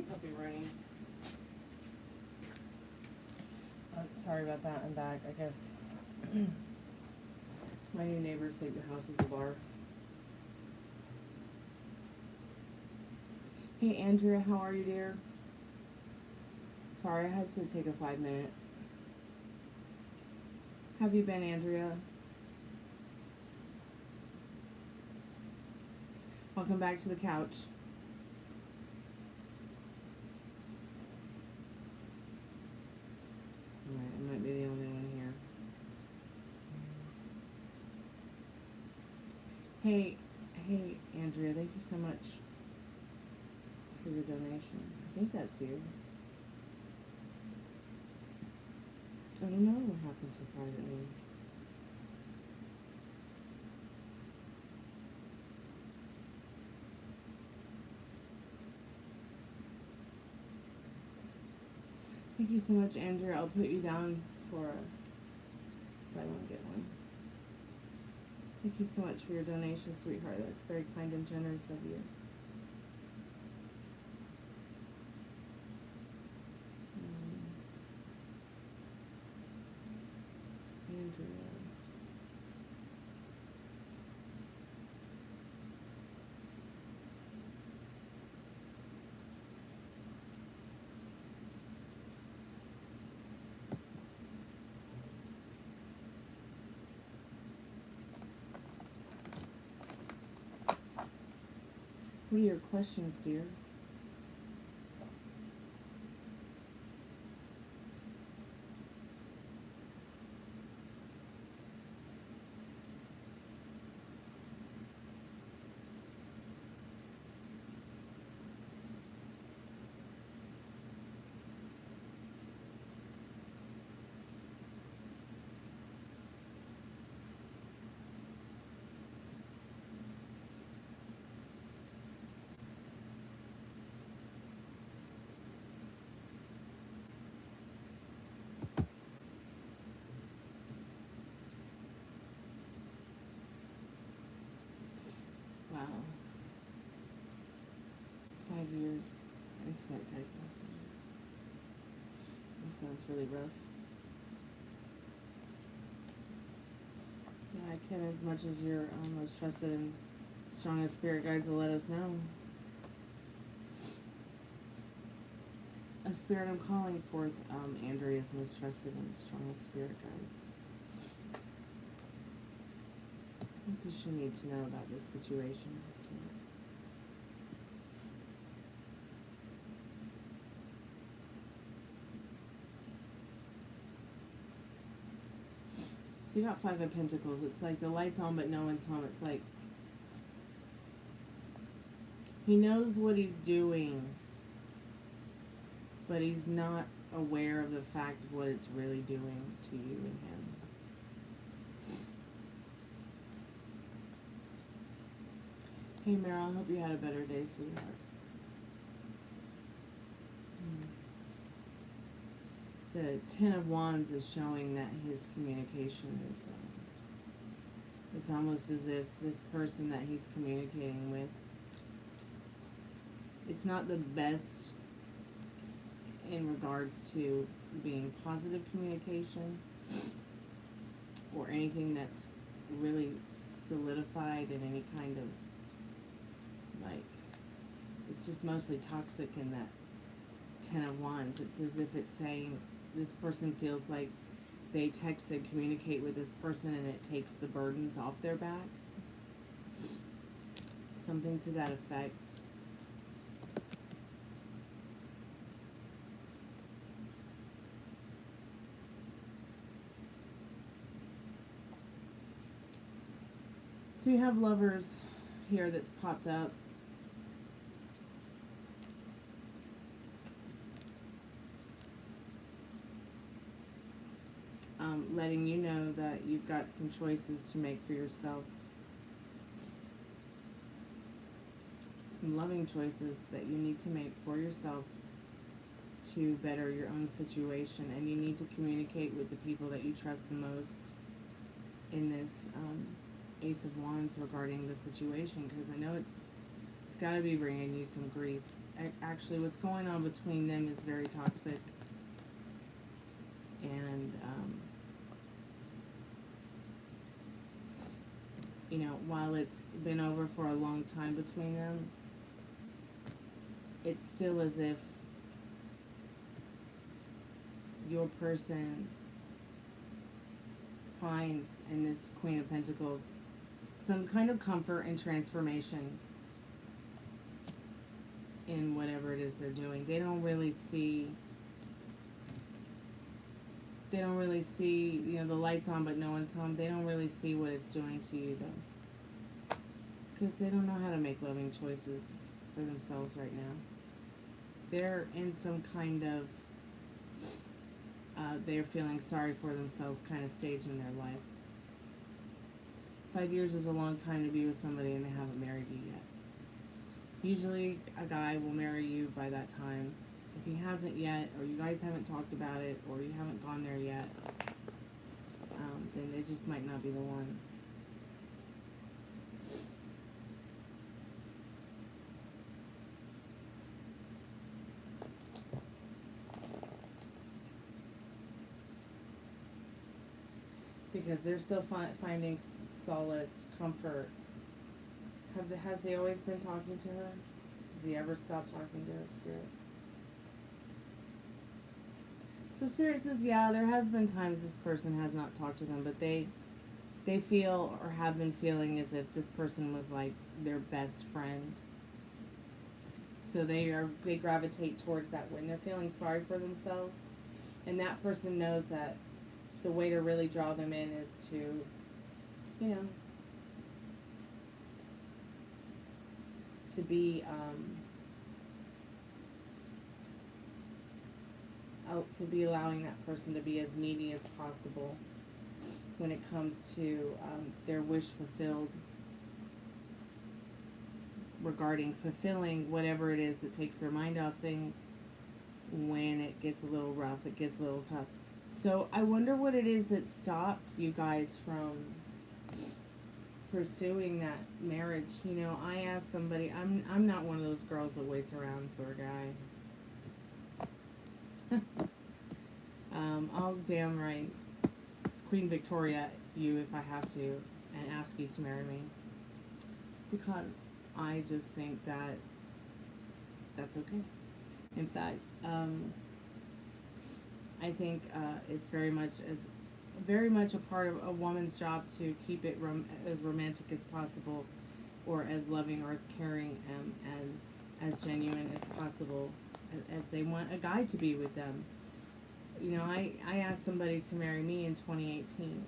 [SPEAKER 1] Hey, puppy running. Sorry about that. I'm back. I guess my new neighbors think the house is a bar. Hey, Andrea, how are you, dear? Sorry, I had to take a 5-minute. Have you been, Andrea? Welcome back to the couch. Alright, I might be the only one here. Hey, Andrea, thank you so much for your donation. I think that's you. I don't know what happened to private name. Thank you so much, Andrea. I'll put you down for buy one, get one. Thank you so much for your donation, sweetheart. That's very kind and generous of you. Andrea. What are your questions, dear? Wow. 5 years, intimate text messages. That sounds really rough. Yeah, I can, as much as your most trusted and strongest spirit guides will let us know. A spirit I'm calling forth, Andrea's most trusted and strongest spirit guides. What does she need to know about this situation? So you got 5 of Pentacles. It's like the light's on but no one's home. It's like he knows what he's doing, but he's not aware of the fact of what it's really doing to you and him. Hey Meryl, I hope you had a better day, sweetheart. The 10 of Wands is showing that his communication is, it's almost as if this person that he's communicating with, it's not the best in regards to being positive communication or anything that's really solidified in any kind of, like, it's just mostly toxic in that 10 of Wands. It's as if it's saying this person feels like they text and communicate with this person and it takes the burdens off their back. Something to that effect. So you have Lovers here that's popped up. Letting you know that you've got some choices to make for yourself. Some loving choices that you need to make for yourself to better your own situation. And you need to communicate with the people that you trust the most in this Ace of Wands regarding the situation. Because I know it's got to be bringing you some grief. Actually, what's going on between them is very toxic. And, you know, while it's been over for a long time between them, it's still as if your person finds in this Queen of Pentacles some kind of comfort and transformation in whatever it is they're doing. They don't really see, you know, the light's on but no one's home. They don't really see what it's doing to you though, because they don't know how to make loving choices for themselves right now. They're in some kind of they're feeling sorry for themselves kind of stage in their life. 5 years is a long time to be with somebody and they haven't married you yet. Usually a guy will marry you by that time. If he hasn't yet, or you guys haven't talked about it, or you haven't gone there yet, then it just might not be the one. Because they're still finding solace, comfort. Has he always been talking to her? Has he ever stopped talking to her, Spirit? So Spirit says, yeah, there has been times this person has not talked to them, but they feel or have been feeling as if this person was like their best friend. So they gravitate towards that when they're feeling sorry for themselves. And that person knows that the way to really draw them in is to, you know, to be allowing that person to be as needy as possible when it comes to their wish fulfilled, regarding fulfilling whatever it is that takes their mind off things when it gets a little rough, it gets a little tough. So I wonder what it is that stopped you guys from pursuing that marriage. You know, I asked somebody, I'm not one of those girls that waits around for a guy. I'll damn right Queen Victoria you if I have to and ask you to marry me. Because I just think that that's okay. In fact, I think it's very much a part of a woman's job to keep it as romantic as possible, or as loving or as caring and as genuine as possible, as they want a guy to be with them. You know, I asked somebody to marry me in 2018.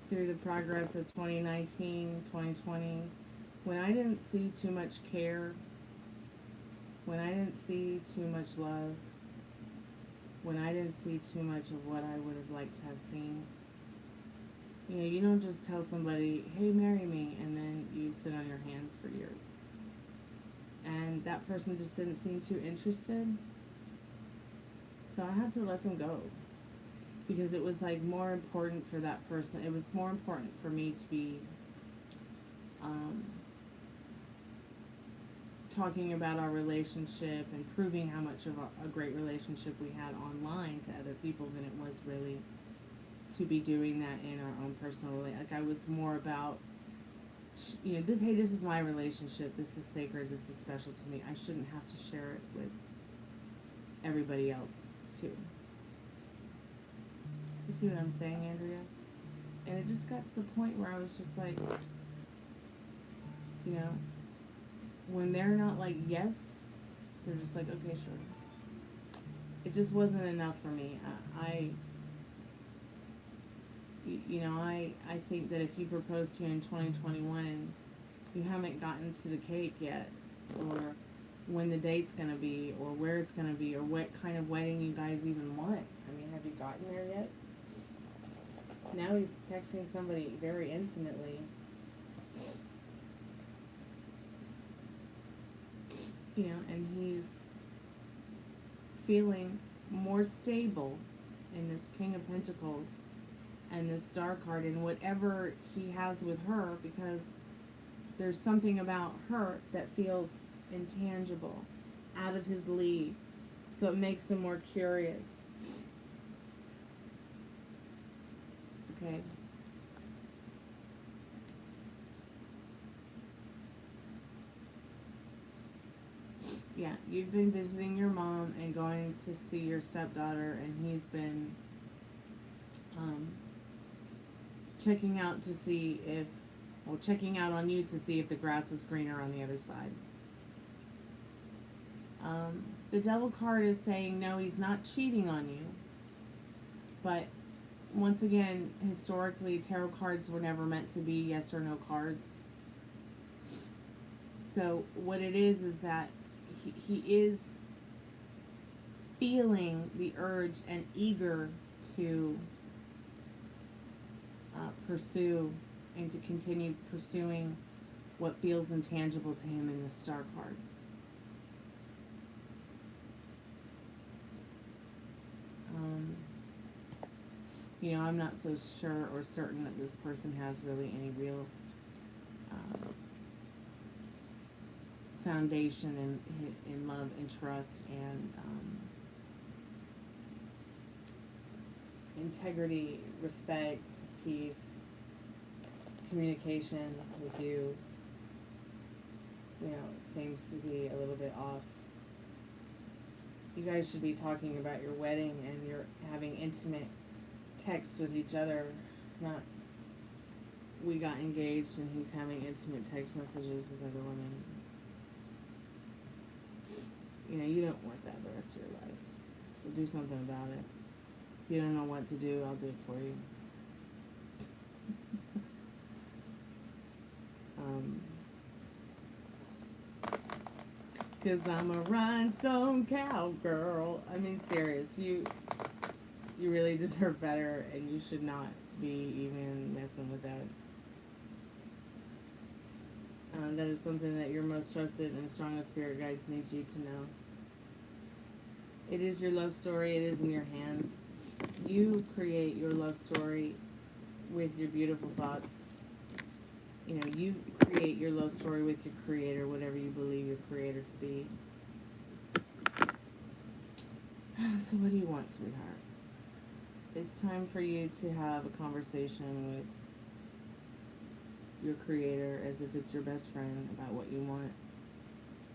[SPEAKER 1] Through the progress of 2019, 2020, when I didn't see too much care, when I didn't see too much love, when I didn't see too much of what I would have liked to have seen. You know, you don't just tell somebody, hey, marry me, and then you sit on your hands for years. And that person just didn't seem too interested. So I had to let them go. Because it was like more important for that person. It was more important for me to be talking about our relationship and proving how much of a great relationship we had online to other people than it was really to be doing that in our own personal relationship. Like I was more about, you know, this is my relationship, this is sacred, this is special to me. I shouldn't have to share it with everybody else too. You see what I'm saying, Andrea? And it just got to the point where I was just like, you know, when they're not like, yes, they're just like, okay, sure. It just wasn't enough for me. I think that if you propose to you in 2021 and you haven't gotten to the cake yet, or when the date's going to be, or where it's going to be, or what kind of wedding you guys even want. I mean, have you gotten there yet? Now he's texting somebody very intimately. You know, and he's feeling more stable in this King of Pentacles and this Star card and whatever he has with her, because there's something about her that feels intangible, out of his league. So it makes him more curious. Okay. Yeah, you've been visiting your mom and going to see your stepdaughter, and he's been checking out to see if, well, checking out on you to see if the grass is greener on the other side. The devil card is saying, no, he's not cheating on you. But once again, historically, tarot cards were never meant to be yes or no cards. So what it is that he is feeling the urge and eager to pursue and to continue pursuing what feels intangible to him in the star card. You know, I'm not so sure or certain that this person has really any real foundation in love and trust and integrity, respect, peace, communication with you. You know, seems to be a little bit off. You guys should be talking about your wedding and you're having intimate texts with each other, not we got engaged and he's having intimate text messages with other women. You know, you don't want that the rest of your life. So do something about it. If you don't know what to do, I'll do it for you. Cause I'm a rhinestone cowgirl. I mean, serious, you really deserve better, and you should not be even messing with that. That is something that your most trusted and strongest spirit guides need you to know. It is your love story. It is in your hands. You create your love story with your beautiful thoughts. You know, you create your love story with your creator, whatever you believe your creator to be. So what do you want, sweetheart? It's time for you to have a conversation with your creator as if it's your best friend about what you want.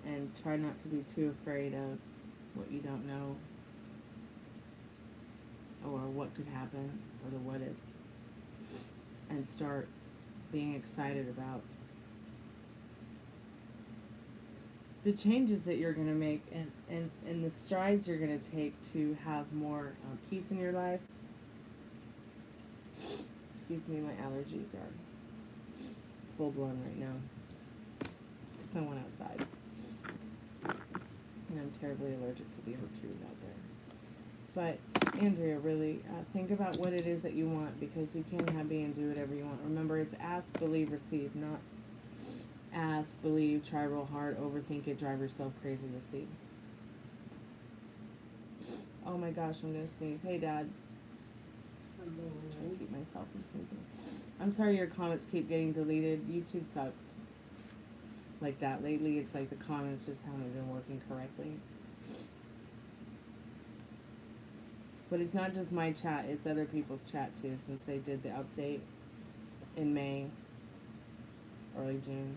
[SPEAKER 1] And try not to be too afraid of what you don't know or what could happen or the what ifs. And start being excited about the changes that you're going to make and the strides you're going to take to have more peace in your life. Excuse me, my allergies are full blown right now. There's no one outside. And I'm terribly allergic to the oak trees out there. But, Andrea, really, think about what it is that you want, because you can have, be, and do whatever you want. Remember, it's ask, believe, receive, not ask, believe, try real hard, overthink it, drive yourself crazy, receive. Oh my gosh, I'm going to sneeze. Hey, Dad.
[SPEAKER 3] Hello.
[SPEAKER 1] I'm trying to keep myself from sneezing. I'm sorry your comments keep getting deleted. YouTube sucks. Like that lately, it's like the comments just haven't been working correctly. But it's not just my chat, it's other people's chat too, since they did the update in May, early June.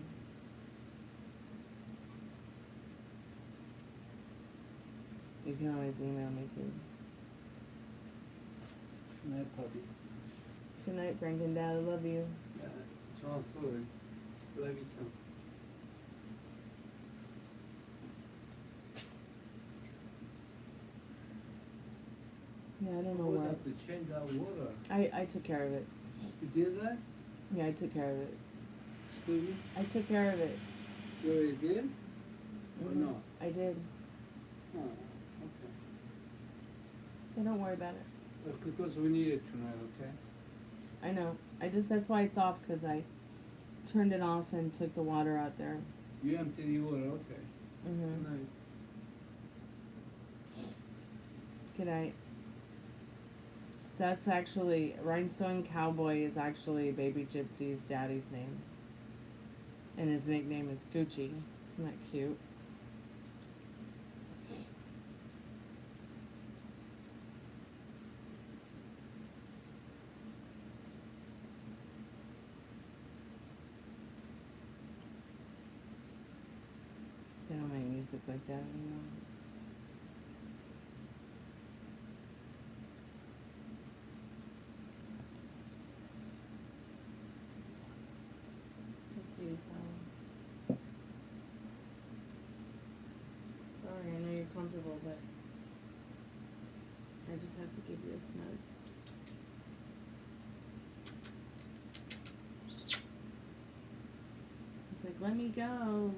[SPEAKER 1] You can always email me too.
[SPEAKER 3] Good night, puppy.
[SPEAKER 1] Good night, Frank and Dad, I love you.
[SPEAKER 3] Yeah, it's all food. Love you too.
[SPEAKER 1] Yeah, I don't know
[SPEAKER 3] What
[SPEAKER 1] what.
[SPEAKER 3] have to change that water?
[SPEAKER 1] I took care of it.
[SPEAKER 3] You did that?
[SPEAKER 1] Yeah, I took care of it.
[SPEAKER 3] Excuse me?
[SPEAKER 1] I took care of it.
[SPEAKER 3] You already did? Or
[SPEAKER 1] Mhm.
[SPEAKER 3] not?
[SPEAKER 1] I did.
[SPEAKER 3] Oh, okay.
[SPEAKER 1] Yeah, don't worry about it.
[SPEAKER 3] But because we need it tonight, okay?
[SPEAKER 1] I know. That's why it's off, because I turned it off and took the water out there.
[SPEAKER 3] You empty the water, okay.
[SPEAKER 1] Mm-hmm.
[SPEAKER 3] Good night.
[SPEAKER 1] Good night. That's actually, Rhinestone Cowboy is actually Baby Gypsy's daddy's name. And his nickname is Gucci. Isn't that cute? They don't make music like that anymore. Thank you, Paul. Sorry, I know you're comfortable, but I just have to give you a snug. It's like, let me go.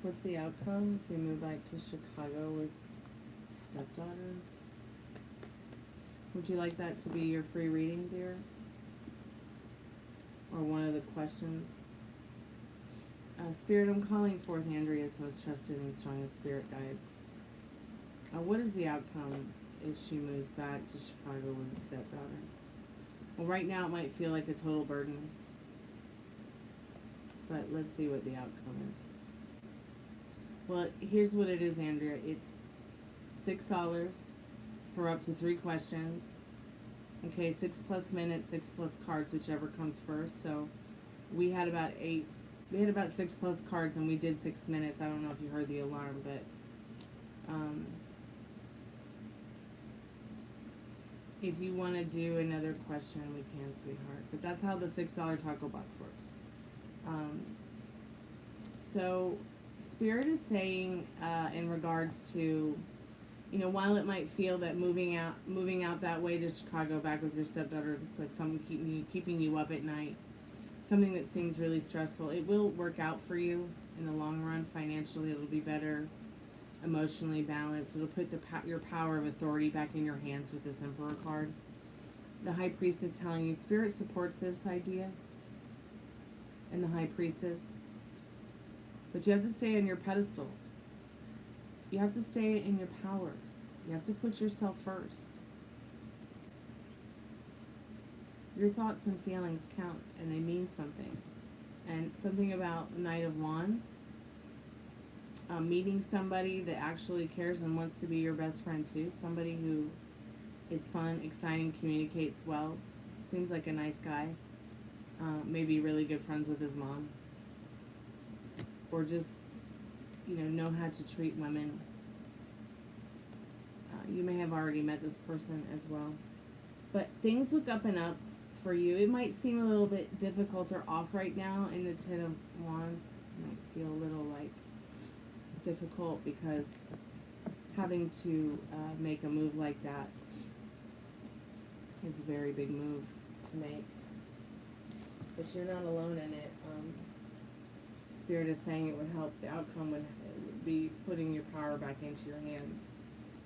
[SPEAKER 1] What's the outcome if you move back to Chicago with stepdaughter? Would you like that to be your free reading, dear? Or one of the questions? Spirit, I'm calling forth Andrea's most trusted and strongest spirit guides. What is the outcome if she moves back to Chicago with a stepdaughter? Well, right now it might feel like a total burden. But let's see what the outcome is. Well, here's what it is, Andrea. It's $6 for up to 3 questions. Okay, 6+ minutes, 6+ cards, whichever comes first. So we had about 6+ cards and we did 6 minutes. I don't know if you heard the alarm, but if you want to do another question, we can, sweetheart. But that's how the $6 taco box works. So Spirit is saying in regards to, you know, while it might feel that moving out that way to Chicago back with your stepdaughter, it's like something keeping you up at night, something that seems really stressful. It will work out for you in the long run. Financially, it'll be better. Emotionally balanced. It'll put your power of authority back in your hands with this Emperor card. The High Priestess is telling you Spirit supports this idea, and the High Priestess. But you have to stay on your pedestal. You have to stay in your power. You have to put yourself first. Your thoughts and feelings count, and they mean something. And something about the Knight of Wands, meeting somebody that actually cares and wants to be your best friend too. Somebody who is fun, exciting, communicates well. Seems like a nice guy. Maybe really good friends with his mom. Or just, you know how to treat women. You may have already met this person as well. But things look up and up for you. It might seem a little bit difficult or off right now in the Ten of Wands. It might feel a little like difficult because having to make a move like that is a very big move to make. But you're not alone in it. Spirit is saying it would help. The outcome would be putting your power back into your hands,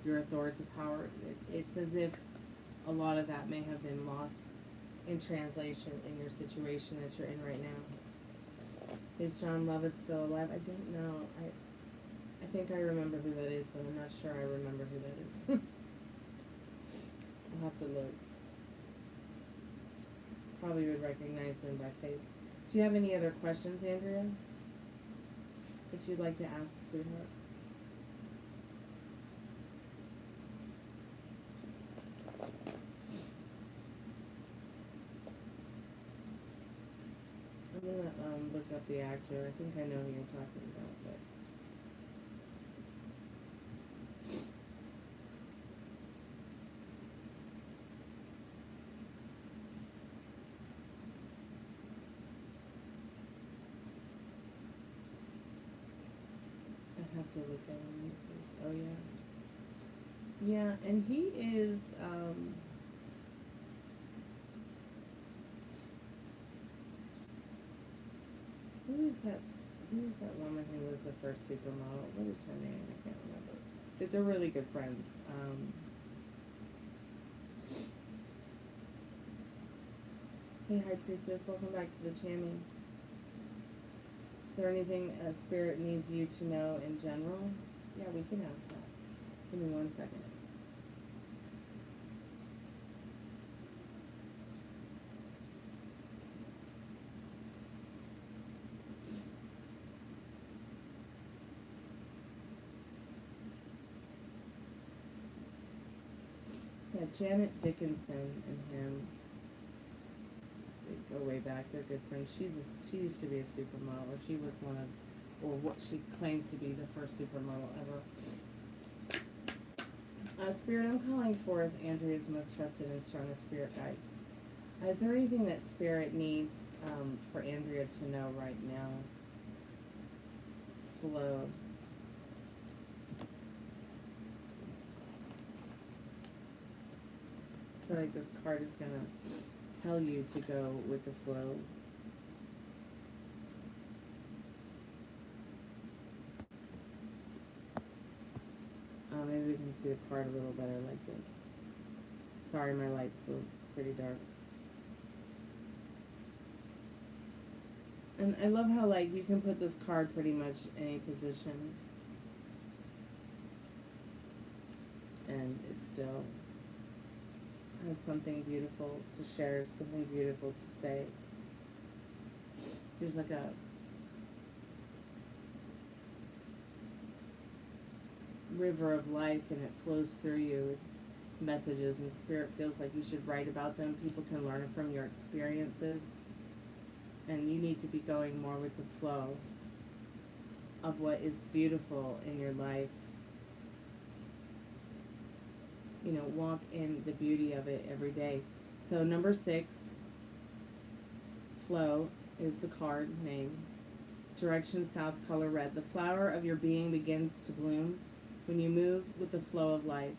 [SPEAKER 1] your authoritative power. It's as if a lot of that may have been lost in translation in your situation that you're in right now. Is John Lovett still alive? I don't know. I think I remember who that is, but I'm not sure I remember who that is. I'll have to look. Probably would recognize them by face. Do you have any other questions, Andrea, that you'd like to ask, sweetheart? I'm gonna look up the actor. I think I know who you're talking about, but I have to look at him because, oh yeah. Yeah, and he is, who is that woman who was the first supermodel? What is her name? I can't remember. But they're really good friends. Hey, High Priestess, welcome back to the channel. Is there anything Spirit needs you to know in general? Yeah, we can ask that. Give me 1 second. Yeah, Janet Dickinson and him, they go way back. They're good friends. She used to be a supermodel. She was one of, or what she claims to be the first supermodel ever. Spirit, I'm calling forth Andrea's most trusted and strongest spirit guides. Is there anything that Spirit needs for Andrea to know right now? Flow. I feel like this card is going to tell you to go with the flow. Maybe we can see the card a little better like this. Sorry, my light's so pretty dark. And I love how, like, you can put this card pretty much in any position. And it still has something beautiful to share, something beautiful to say. There's like a river of life, and it flows through you with messages, and Spirit feels like you should write about them. People can learn from your experiences, and you need to be going more with the flow of what is beautiful in your life. You know, walk in the beauty of it every day. So number 6, flow, is the card name. Direction south, color red. The flower of your being begins to bloom when you move with the flow of life.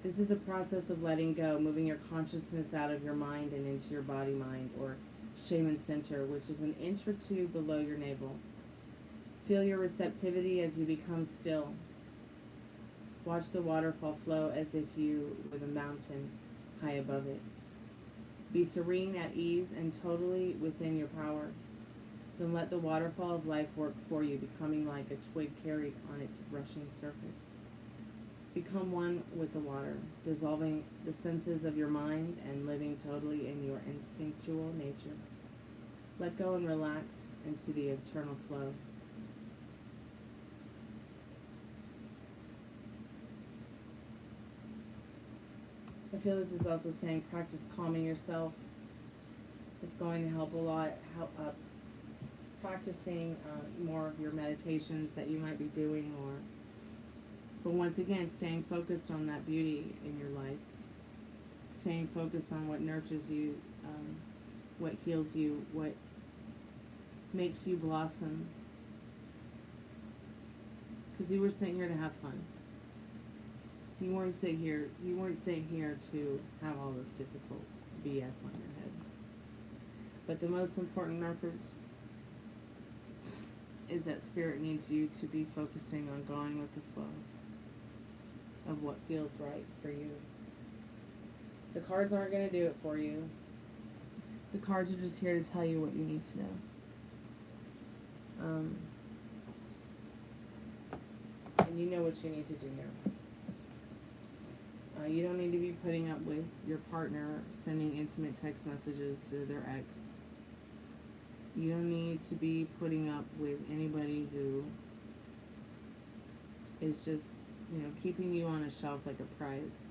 [SPEAKER 1] This is a process of letting go, moving your consciousness out of your mind and into your body mind, or shaman center, which is an inch or 2 below your navel. Feel your receptivity as you become still. Watch the waterfall flow as if you were the mountain high above it. Be serene, at ease, and totally within your power. Then let the waterfall of life work for you, becoming like a twig carried on its rushing surface. Become one with the water, dissolving the senses of your mind and living totally in your instinctual nature. Let go and relax into the eternal flow. I feel this is also saying practice calming yourself. It's going to help a lot. Practicing more of your meditations that you might be doing, but once again, staying focused on that beauty in your life. Staying focused on what nurtures you, what heals you, what makes you blossom. Because you were sent here to have fun. You weren't sent here to have all this difficult BS on your head. But the most important message is that Spirit needs you to be focusing on going with the flow of what feels right for you. The cards aren't going to do it for you. The cards are just here to tell you what you need to know. And you know what you need to do now. You don't need to be putting up with your partner sending intimate text messages to their ex. You don't need to be putting up with anybody who is just, keeping you on a shelf like a prize.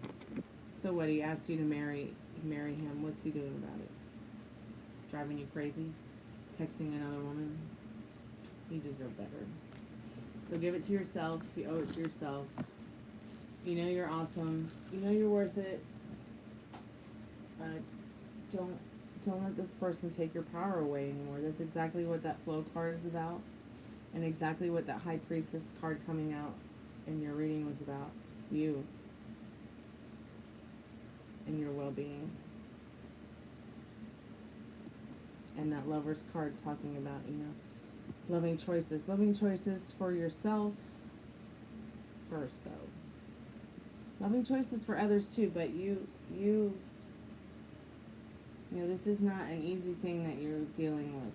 [SPEAKER 1] So what, he asked you to marry him. What's he doing about it? Driving you crazy? Texting another woman? You deserve better. So give it to yourself. You owe it to yourself. You know you're awesome. You know you're worth it. Don't let this person take your power away anymore. That's exactly what that flow card is about, and exactly what that High Priestess card coming out in your reading was about. You and your well-being. And that Lover's card talking about, loving choices. Loving choices for yourself first, though. Loving choices for others, too, but this is not an easy thing that you're dealing with.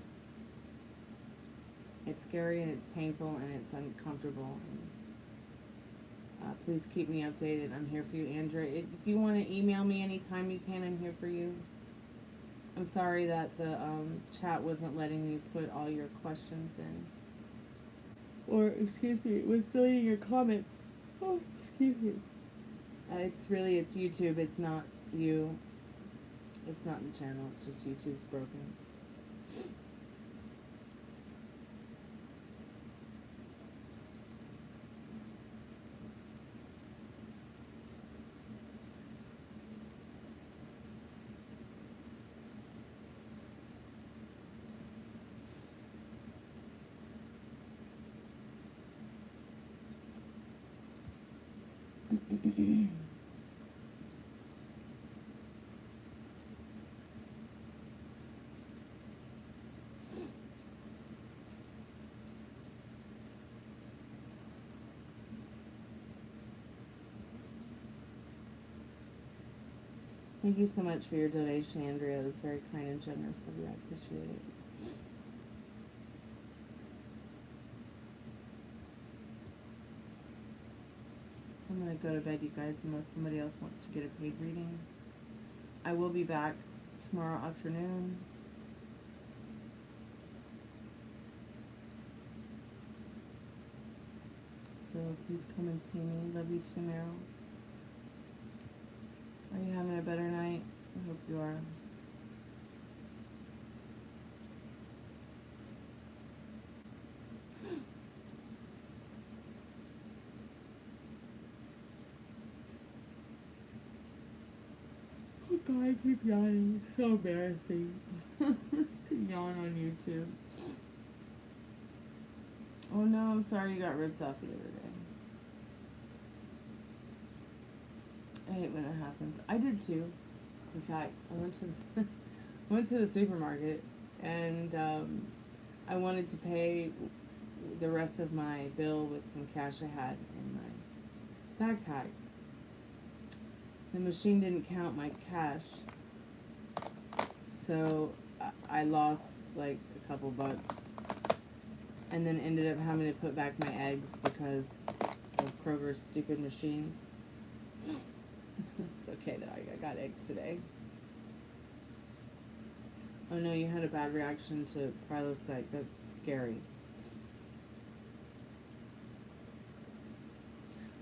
[SPEAKER 1] It's scary, and it's painful, and it's uncomfortable. Please keep me updated. I'm here for you, Andrea. If you want to email me anytime you can, I'm here for you. I'm sorry that the chat wasn't letting you put all your questions in. Or, excuse me, it was deleting your comments. Oh, excuse me. It's YouTube. It's not you. It's not the channel. It's just YouTube's broken. Thank you so much for your donation, Andrea. It was very kind and generous of you. I appreciate it. I'm going to go to bed, you guys, unless somebody else wants to get a paid reading. I will be back tomorrow afternoon. So please come and see me. Love you too, Meryl. Are you having a better night? I hope you are. Oh God, I keep yawning. It's so embarrassing to yawn on YouTube. Oh no, I'm sorry you got ripped off the other day. I hate when it happens. I did too. In fact, I went to the supermarket and I wanted to pay the rest of my bill with some cash I had in my backpack. The machine didn't count my cash, so I lost like a couple bucks, and then ended up having to put back my eggs because of Kroger's stupid machines. It's okay though, I got eggs today. Oh no, you had a bad reaction to Prilosec. That's scary.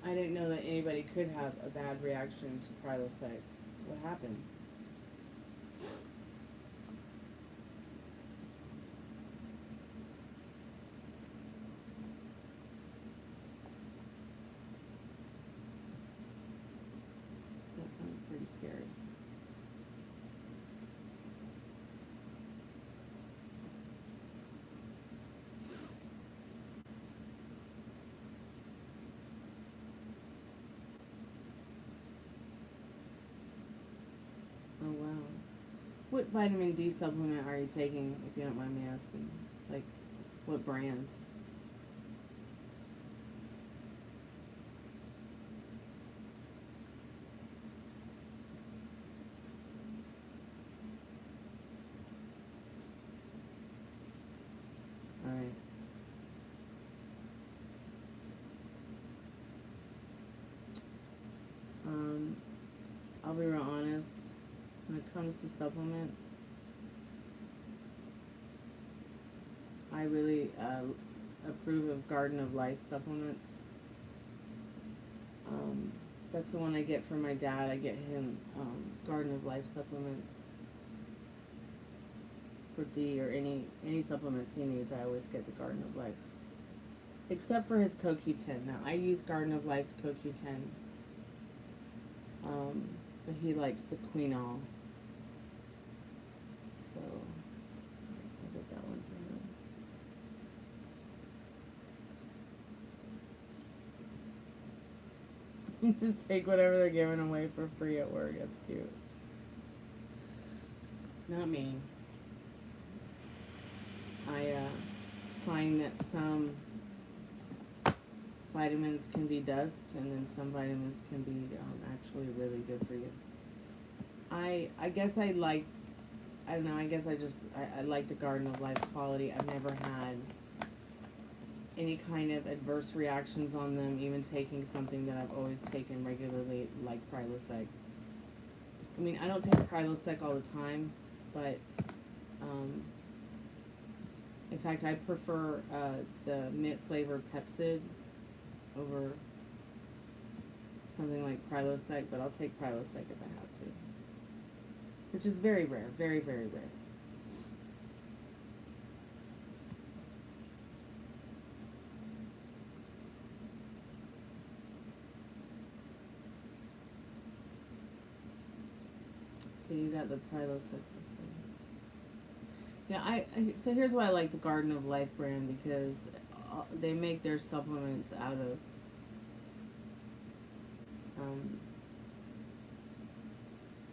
[SPEAKER 1] I didn't know that anybody could have a bad reaction to Prilosec. What happened? That sounds pretty scary. Oh wow. What vitamin D supplement are you taking, if you don't mind me asking? Like, what brand? Alright. I'll be real honest. When it comes to supplements, I really approve of Garden of Life supplements. That's the one I get from my dad. I get him Garden of Life supplements for D or any supplements he needs. I always get the Garden of Life, except for his CoQ10. Now I use Garden of Life's CoQ10, but he likes the Quinol. So I did that one for him. Just take whatever they're giving away for free at work. That's cute. Not me. I find that some vitamins can be dust, and then some vitamins can be actually really good for you. I guess I like. I don't know, I guess I like the Garden of Life quality. I've never had any kind of adverse reactions on them, even taking something that I've always taken regularly, like Prilosec. I mean, I don't take Prilosec all the time, but, in fact, I prefer the mint flavored Pepsid over something like Prilosec, but I'll take Prilosec if I have to. Which is very rare, very, very rare. So you got the Prilosec. Yeah, so here's why I like the Garden of Life brand, because they make their supplements out of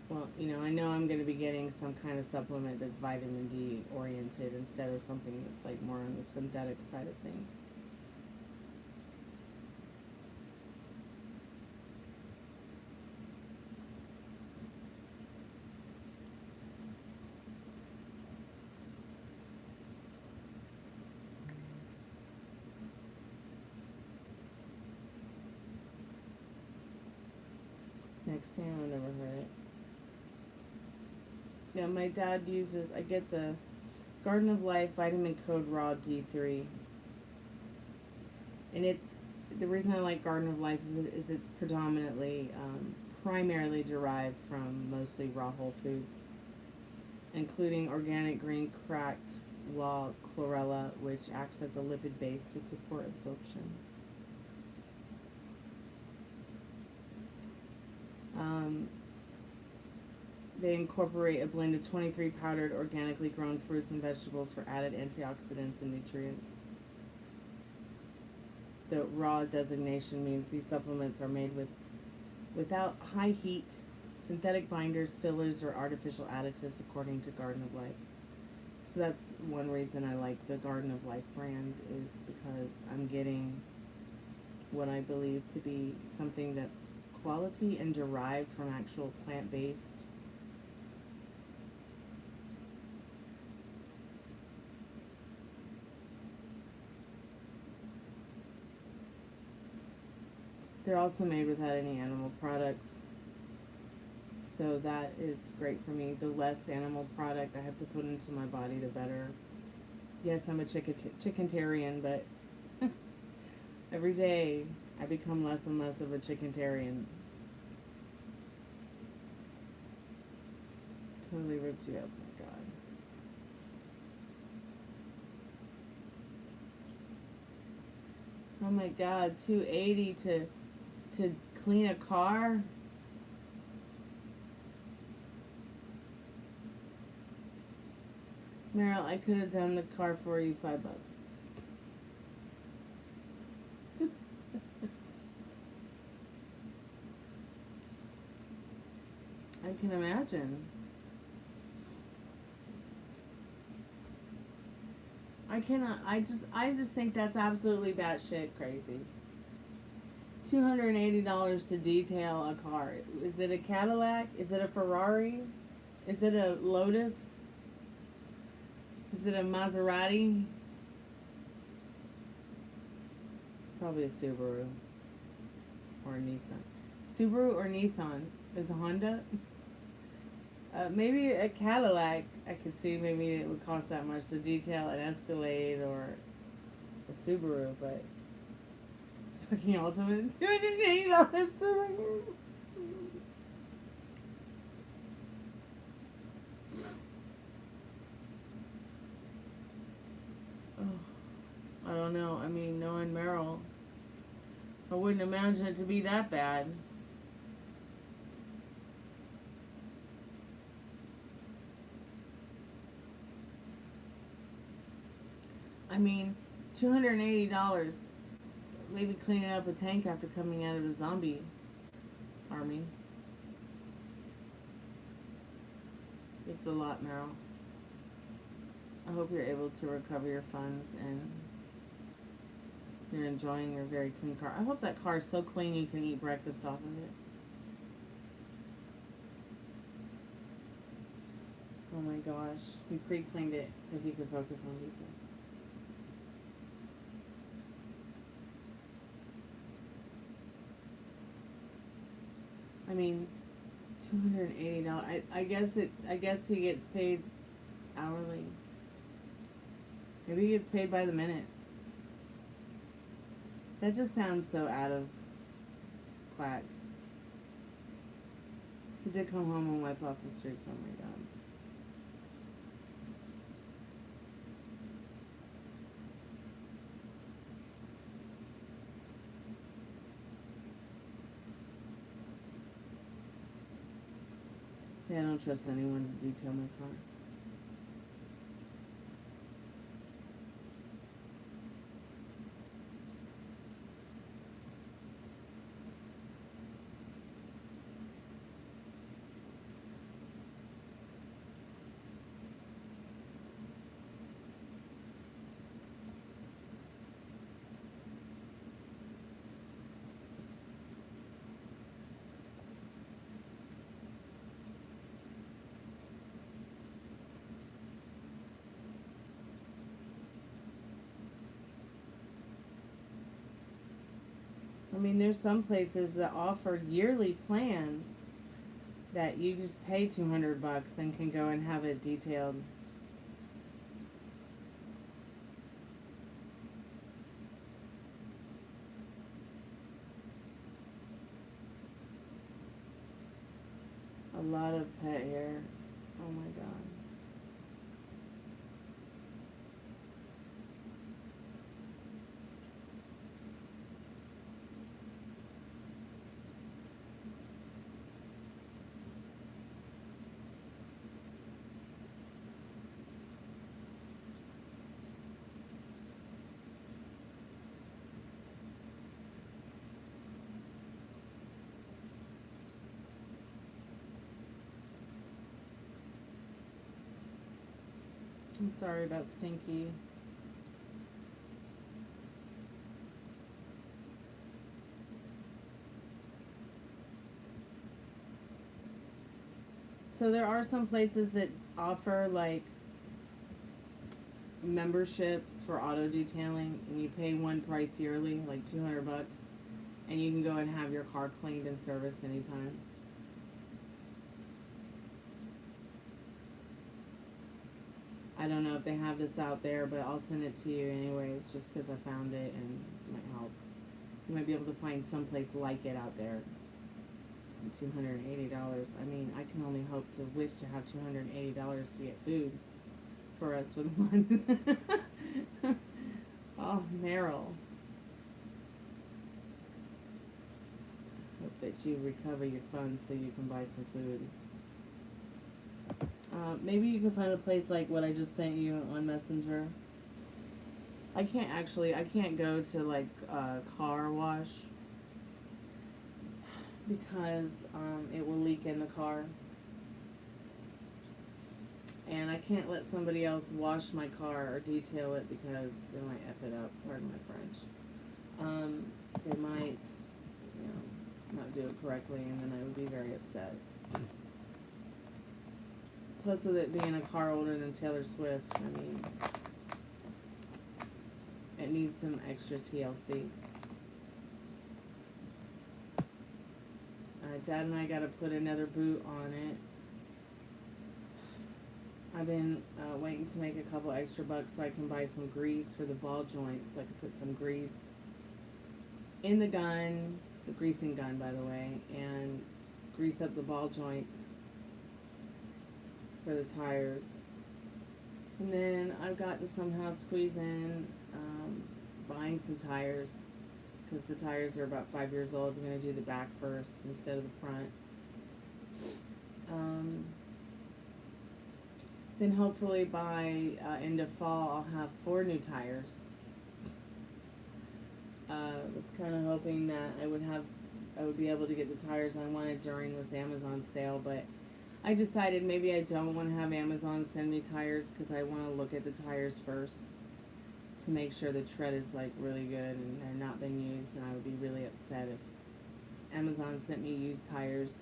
[SPEAKER 1] well, you know, I know I'm going to be getting some kind of supplement that's vitamin D oriented instead of something that's like more on the synthetic side of things. Next time, I've never heard it. Yeah, my dad uses, I get the Garden of Life Vitamin Code Raw D3. And it's, the reason I like Garden of Life is it's predominantly, primarily derived from mostly raw whole foods, including organic green cracked raw chlorella, which acts as a lipid base to support absorption. They incorporate a blend of 23 powdered organically grown fruits and vegetables for added antioxidants and nutrients. The raw designation means these supplements are made without high heat, synthetic binders, fillers, or artificial additives, according to Garden of Life. So that's one reason I like the Garden of Life brand, is because I'm getting what I believe to be something that's quality and derived from actual plant-based They're also made without any animal products, so that is great for me. The less animal product I have to put into my body, the better. Yes, I'm a chickentarian, but every day I become less and less of a chickentarian. Totally ripped you up, my God. Oh my God, $280 to clean a car? Meryl, I could have done the car for you, $5. I can imagine. I just think that's absolutely batshit crazy. $280 to detail a car. Is it a Cadillac? Is it a Ferrari? Is it a Lotus? Is it a Maserati? It's probably a Subaru. Or a Nissan. Subaru or Nissan? Is a Honda? Maybe a Cadillac. I could see maybe it would cost that much to detail an Escalade or a Subaru, but fucking Ultimate, $280. Oh, I don't know. I mean, knowing Meryl, I wouldn't imagine it to be that bad. I mean, $280, maybe cleaning up a tank after coming out of a zombie army. It's a lot, Meryl. I hope you're able to recover your funds and you're enjoying your very clean car. I hope that car is so clean you can eat breakfast off of it. Oh my gosh. He pre-cleaned it so he could focus on details. I mean, $280. I guess he gets paid hourly. Maybe he gets paid by the minute. That just sounds so out of whack. He did come home and wipe off the streaks. Oh my god. Yeah, I don't trust anyone to detail my car. I mean, there's some places that offer yearly plans that you just pay $200 and can go and have it detailed. A lot of pet hair. Oh my god. I'm sorry about Stinky. So there are some places that offer like memberships for auto detailing, and you pay one price yearly, like $200, and you can go and have your car cleaned and serviced anytime. I don't know if they have this out there, but I'll send it to you anyways, just because I found it and it might help. You might be able to find someplace like it out there. $280. I mean, I can only hope to wish to have $280 to get food for us for the month. Oh, Meryl. Hope that you recover your funds so you can buy some food. Maybe you can find a place like what I just sent you on Messenger. I can't go to like a car wash because it will leak in the car. And I can't let somebody else wash my car or detail it because they might F it up, pardon my French. They might, not do it correctly, and then I would be very upset. Plus, with it being a car older than Taylor Swift, I mean, it needs some extra TLC. Dad and I got to put another boot on it. I've been waiting to make a couple extra bucks so I can buy some grease for the ball joints. So I can put some grease in the gun, the greasing gun, by the way, and grease up the ball joints for the tires. And then I've got to somehow squeeze in buying some tires, because the tires are about 5 years old. I'm going to do the back first instead of the front. Then hopefully by end of fall I'll have 4 new tires. Was kind of hoping that I would be able to get the tires I wanted during this Amazon sale, but I decided maybe I don't want to have Amazon send me tires because I want to look at the tires first to make sure the tread is like really good and they're not been used, and I would be really upset if Amazon sent me used tires.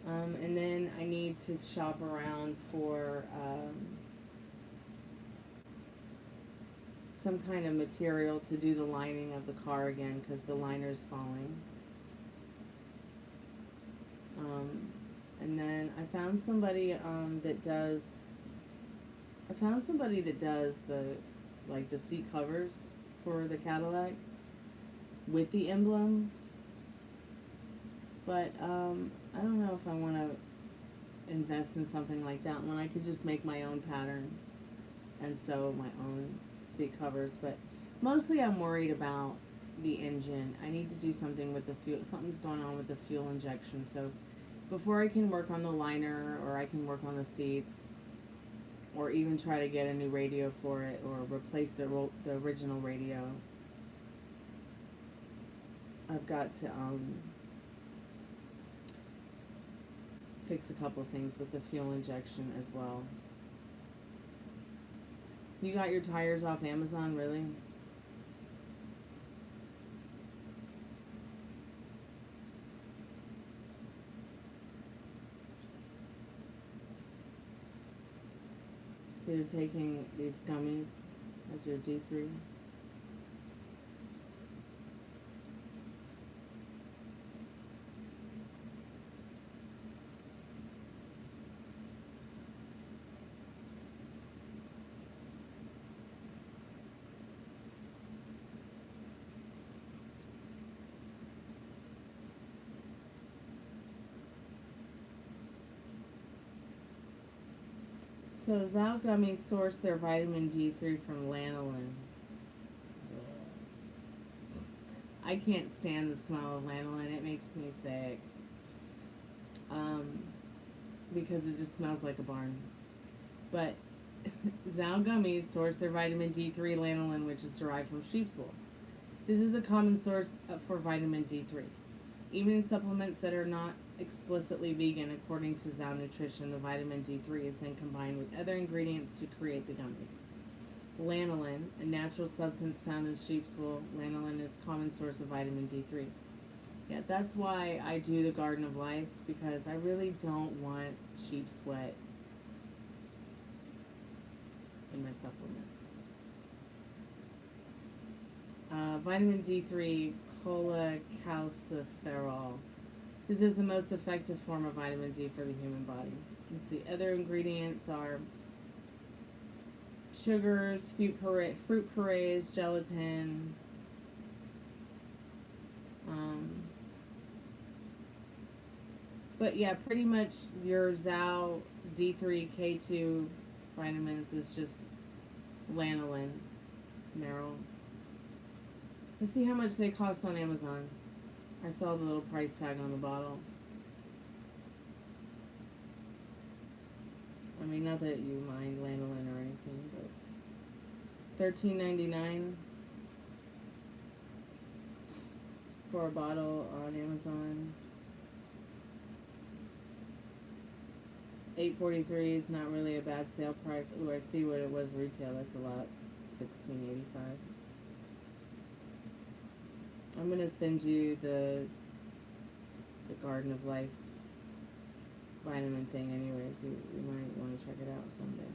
[SPEAKER 1] And then I need to shop around for some kind of material to do the lining of the car again, because the liner's falling. And then I found somebody that does the seat covers for the Cadillac with the emblem. But, I don't know if I want to invest in something like that when I could just make my own pattern and sew my own seat covers. But mostly I'm worried about the engine. I need to do something with the fuel. Something's going on with the fuel injection. So before I can work on the liner, or I can work on the seats, or even try to get a new radio for it, or replace the original radio, I've got to fix a couple of things with the fuel injection as well. You got your tires off Amazon, really? So you're taking these gummies as your D3? So Zao gummies source their vitamin D3 from lanolin. I can't stand the smell of lanolin. It makes me sick. Because it just smells like a barn. But Zao gummies source their vitamin D3 lanolin, which is derived from sheep's wool. This is a common source for vitamin D3. Even in supplements that are not explicitly vegan, according to Zao Nutrition, the vitamin D3 is then combined with other ingredients to create the gummies. Lanolin, a natural substance found in sheep's wool, lanolin is a common source of vitamin D3. Yeah, that's why I do the Garden of Life, because I really don't want sheep sweat in my supplements. Vitamin D3, cholecalciferol. This is the most effective form of vitamin D for the human body. Let's see, other ingredients are sugars, fruit purees, gelatin, but yeah, pretty much your Zao D3, K2 vitamins is just lanolin, marrow. Let's see how much they cost on Amazon. I saw the little price tag on the bottle. I mean, not that you mind lanolin or anything, but $13.99 for a bottle on Amazon. $8.43 is not really a bad sale price. Ooh, I see what it was retail. That's a lot. $16.85. I'm gonna send you the Garden of Life vitamin thing anyways. You might want to check it out someday.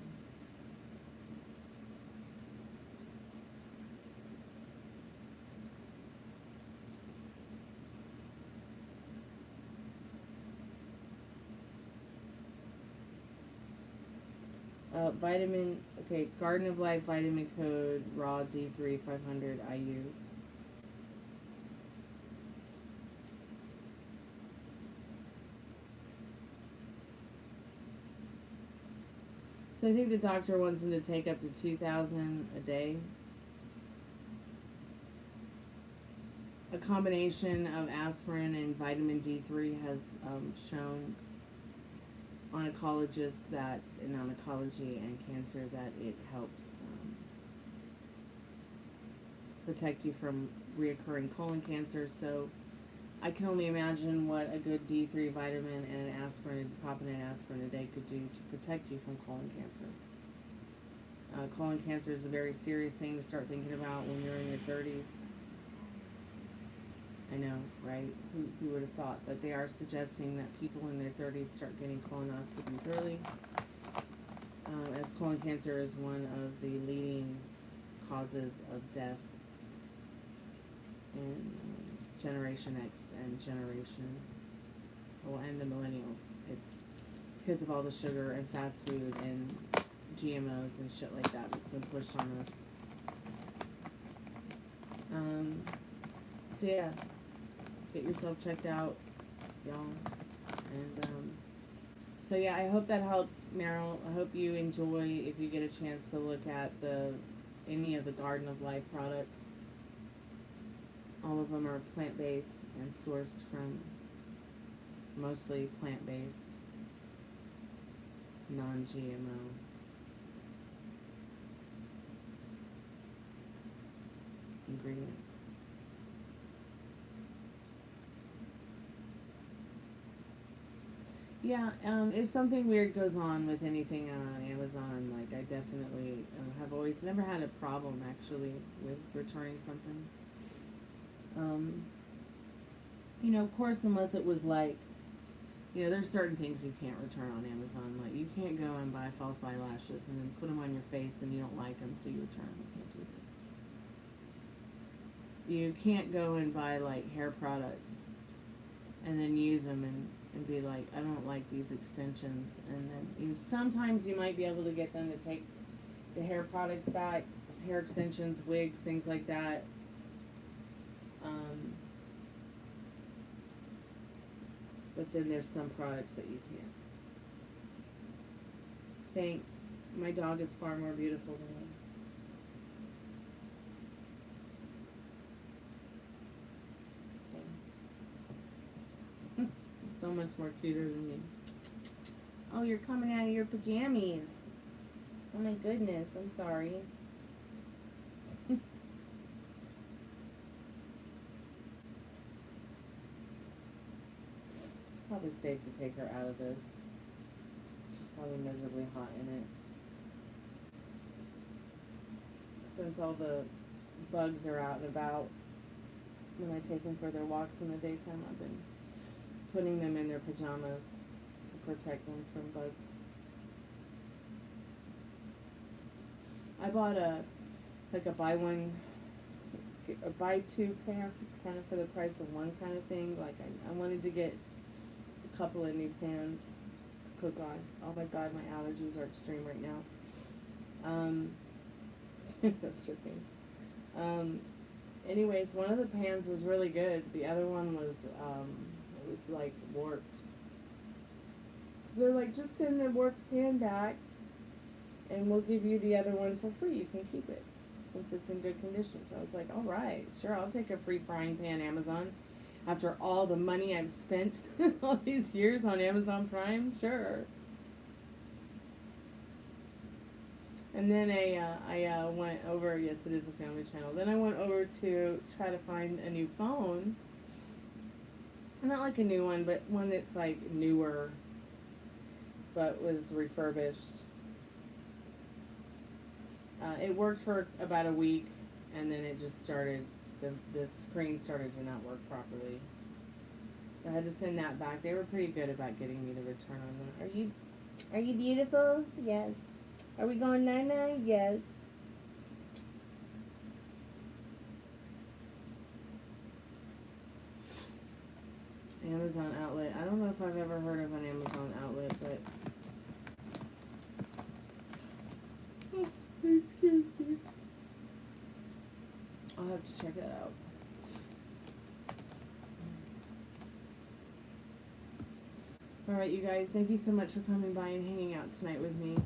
[SPEAKER 1] Garden of Life vitamin code raw D3 500 I use. So I think the doctor wants him to take up to 2,000 a day. A combination of aspirin and vitamin D3 has shown oncologists that in oncology and cancer that it helps protect you from reoccurring colon cancer. So I can only imagine what a good D3 vitamin and an aspirin, popping an aspirin a day could do to protect you from colon cancer. Colon cancer is a very serious thing to start thinking about when you're in your 30s. I know, right? Who would have thought? But they are suggesting that people in their 30s start getting colonoscopies early, as colon cancer is one of the leading causes of death in Generation X and and the millennials. It's because of all the sugar and fast food and GMOs and shit like that that's been pushed on us. So yeah, get yourself checked out. y'all. And so yeah, I hope that helps, Meryl. I hope you enjoy if you get a chance to look at any of the Garden of Life products. All of them are plant-based and sourced from mostly plant-based, non-GMO. Ingredients. Yeah, if something weird goes on with anything on Amazon, like I definitely have always never had a problem actually with returning something. You know, of course, unless it was like, you know, there's certain things you can't return on Amazon. Like you can't go and buy false eyelashes and then put them on your face and you don't like them, so you return them. You can't do that. You can't go and buy like hair products and then use them and be like, I don't like these extensions. And then sometimes you might be able to get them to take the hair products back, hair extensions, wigs, things like that. But then there's some products that you can't. Thanks. My dog is far more beautiful than me. So much more cuter than me. Oh, you're coming out of your pajamas. Oh my goodness, I'm sorry. It's probably safe to take her out of this. She's probably miserably hot in it. Since all the bugs are out and about, when I take them for their walks in the daytime, I've been putting them in their pajamas to protect them from bugs. I bought buy two pants kind of for the price of one kind of thing. Like I wanted to get a couple of new pans to cook on. Oh my god, my allergies are extreme right now. No stripping. Anyways, one of the pans was really good. The other one was it was like warped. So they're like, just send the warped pan back and we'll give you the other one for free. You can keep it since it's in good condition. So I was like, all right, sure, I'll take a free frying pan, Amazon. After all the money I've spent all these years on Amazon Prime, sure. And then I went over, yes, it is a family channel. Then I went over to try to find a new phone. Not like a new one, but one that's like newer, but was refurbished. It worked for about a week, and then it just started, the screen started to not work properly. So I had to send that back. They were pretty good about getting me the return on that. Are you beautiful? Yes. Are we going night-night? Yes. Amazon outlet. I don't know if I've ever heard of an Amazon outlet, but... Oh, excuse me. I'll have to check that out. Alright, you guys, thank you so much for coming by and hanging out tonight with me.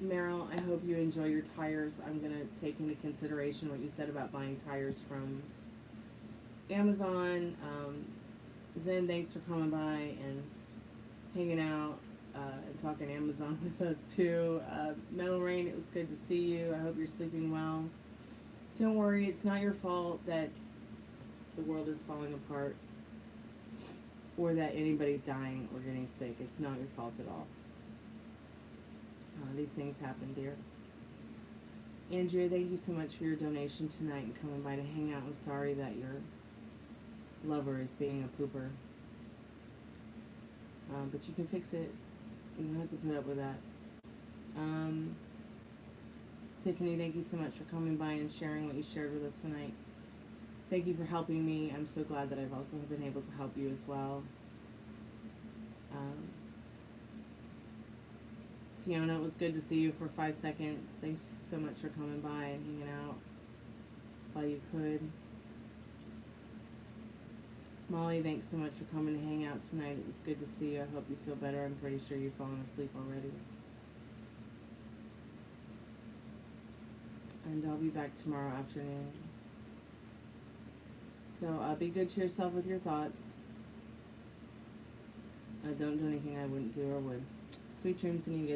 [SPEAKER 1] Meryl, I hope you enjoy your tires. I'm going to take into consideration what you said about buying tires from Amazon. Zen, thanks for coming by and hanging out and talking Amazon with us too. Metal Rain, it was good to see you. I hope you're sleeping well. Don't worry, it's not your fault that the world is falling apart or that anybody's dying or getting sick. It's not your fault at all. These things happen, dear. Andrea, thank you so much for your donation tonight and coming by to hang out. I'm sorry that your lover is being a pooper. But you can fix it. You don't have to put up with that. Tiffany, thank you so much for coming by and sharing what you shared with us tonight. Thank you for helping me. I'm so glad that I've also been able to help you as well. Fiona, it was good to see you for 5 seconds. Thanks so much for coming by and hanging out while you could. Molly, thanks so much for coming to hang out tonight. It was good to see you. I hope you feel better. I'm pretty sure you've fallen asleep already. And I'll be back tomorrow afternoon. So be good to yourself with your thoughts. Don't do anything I wouldn't do or would. Sweet dreams when you get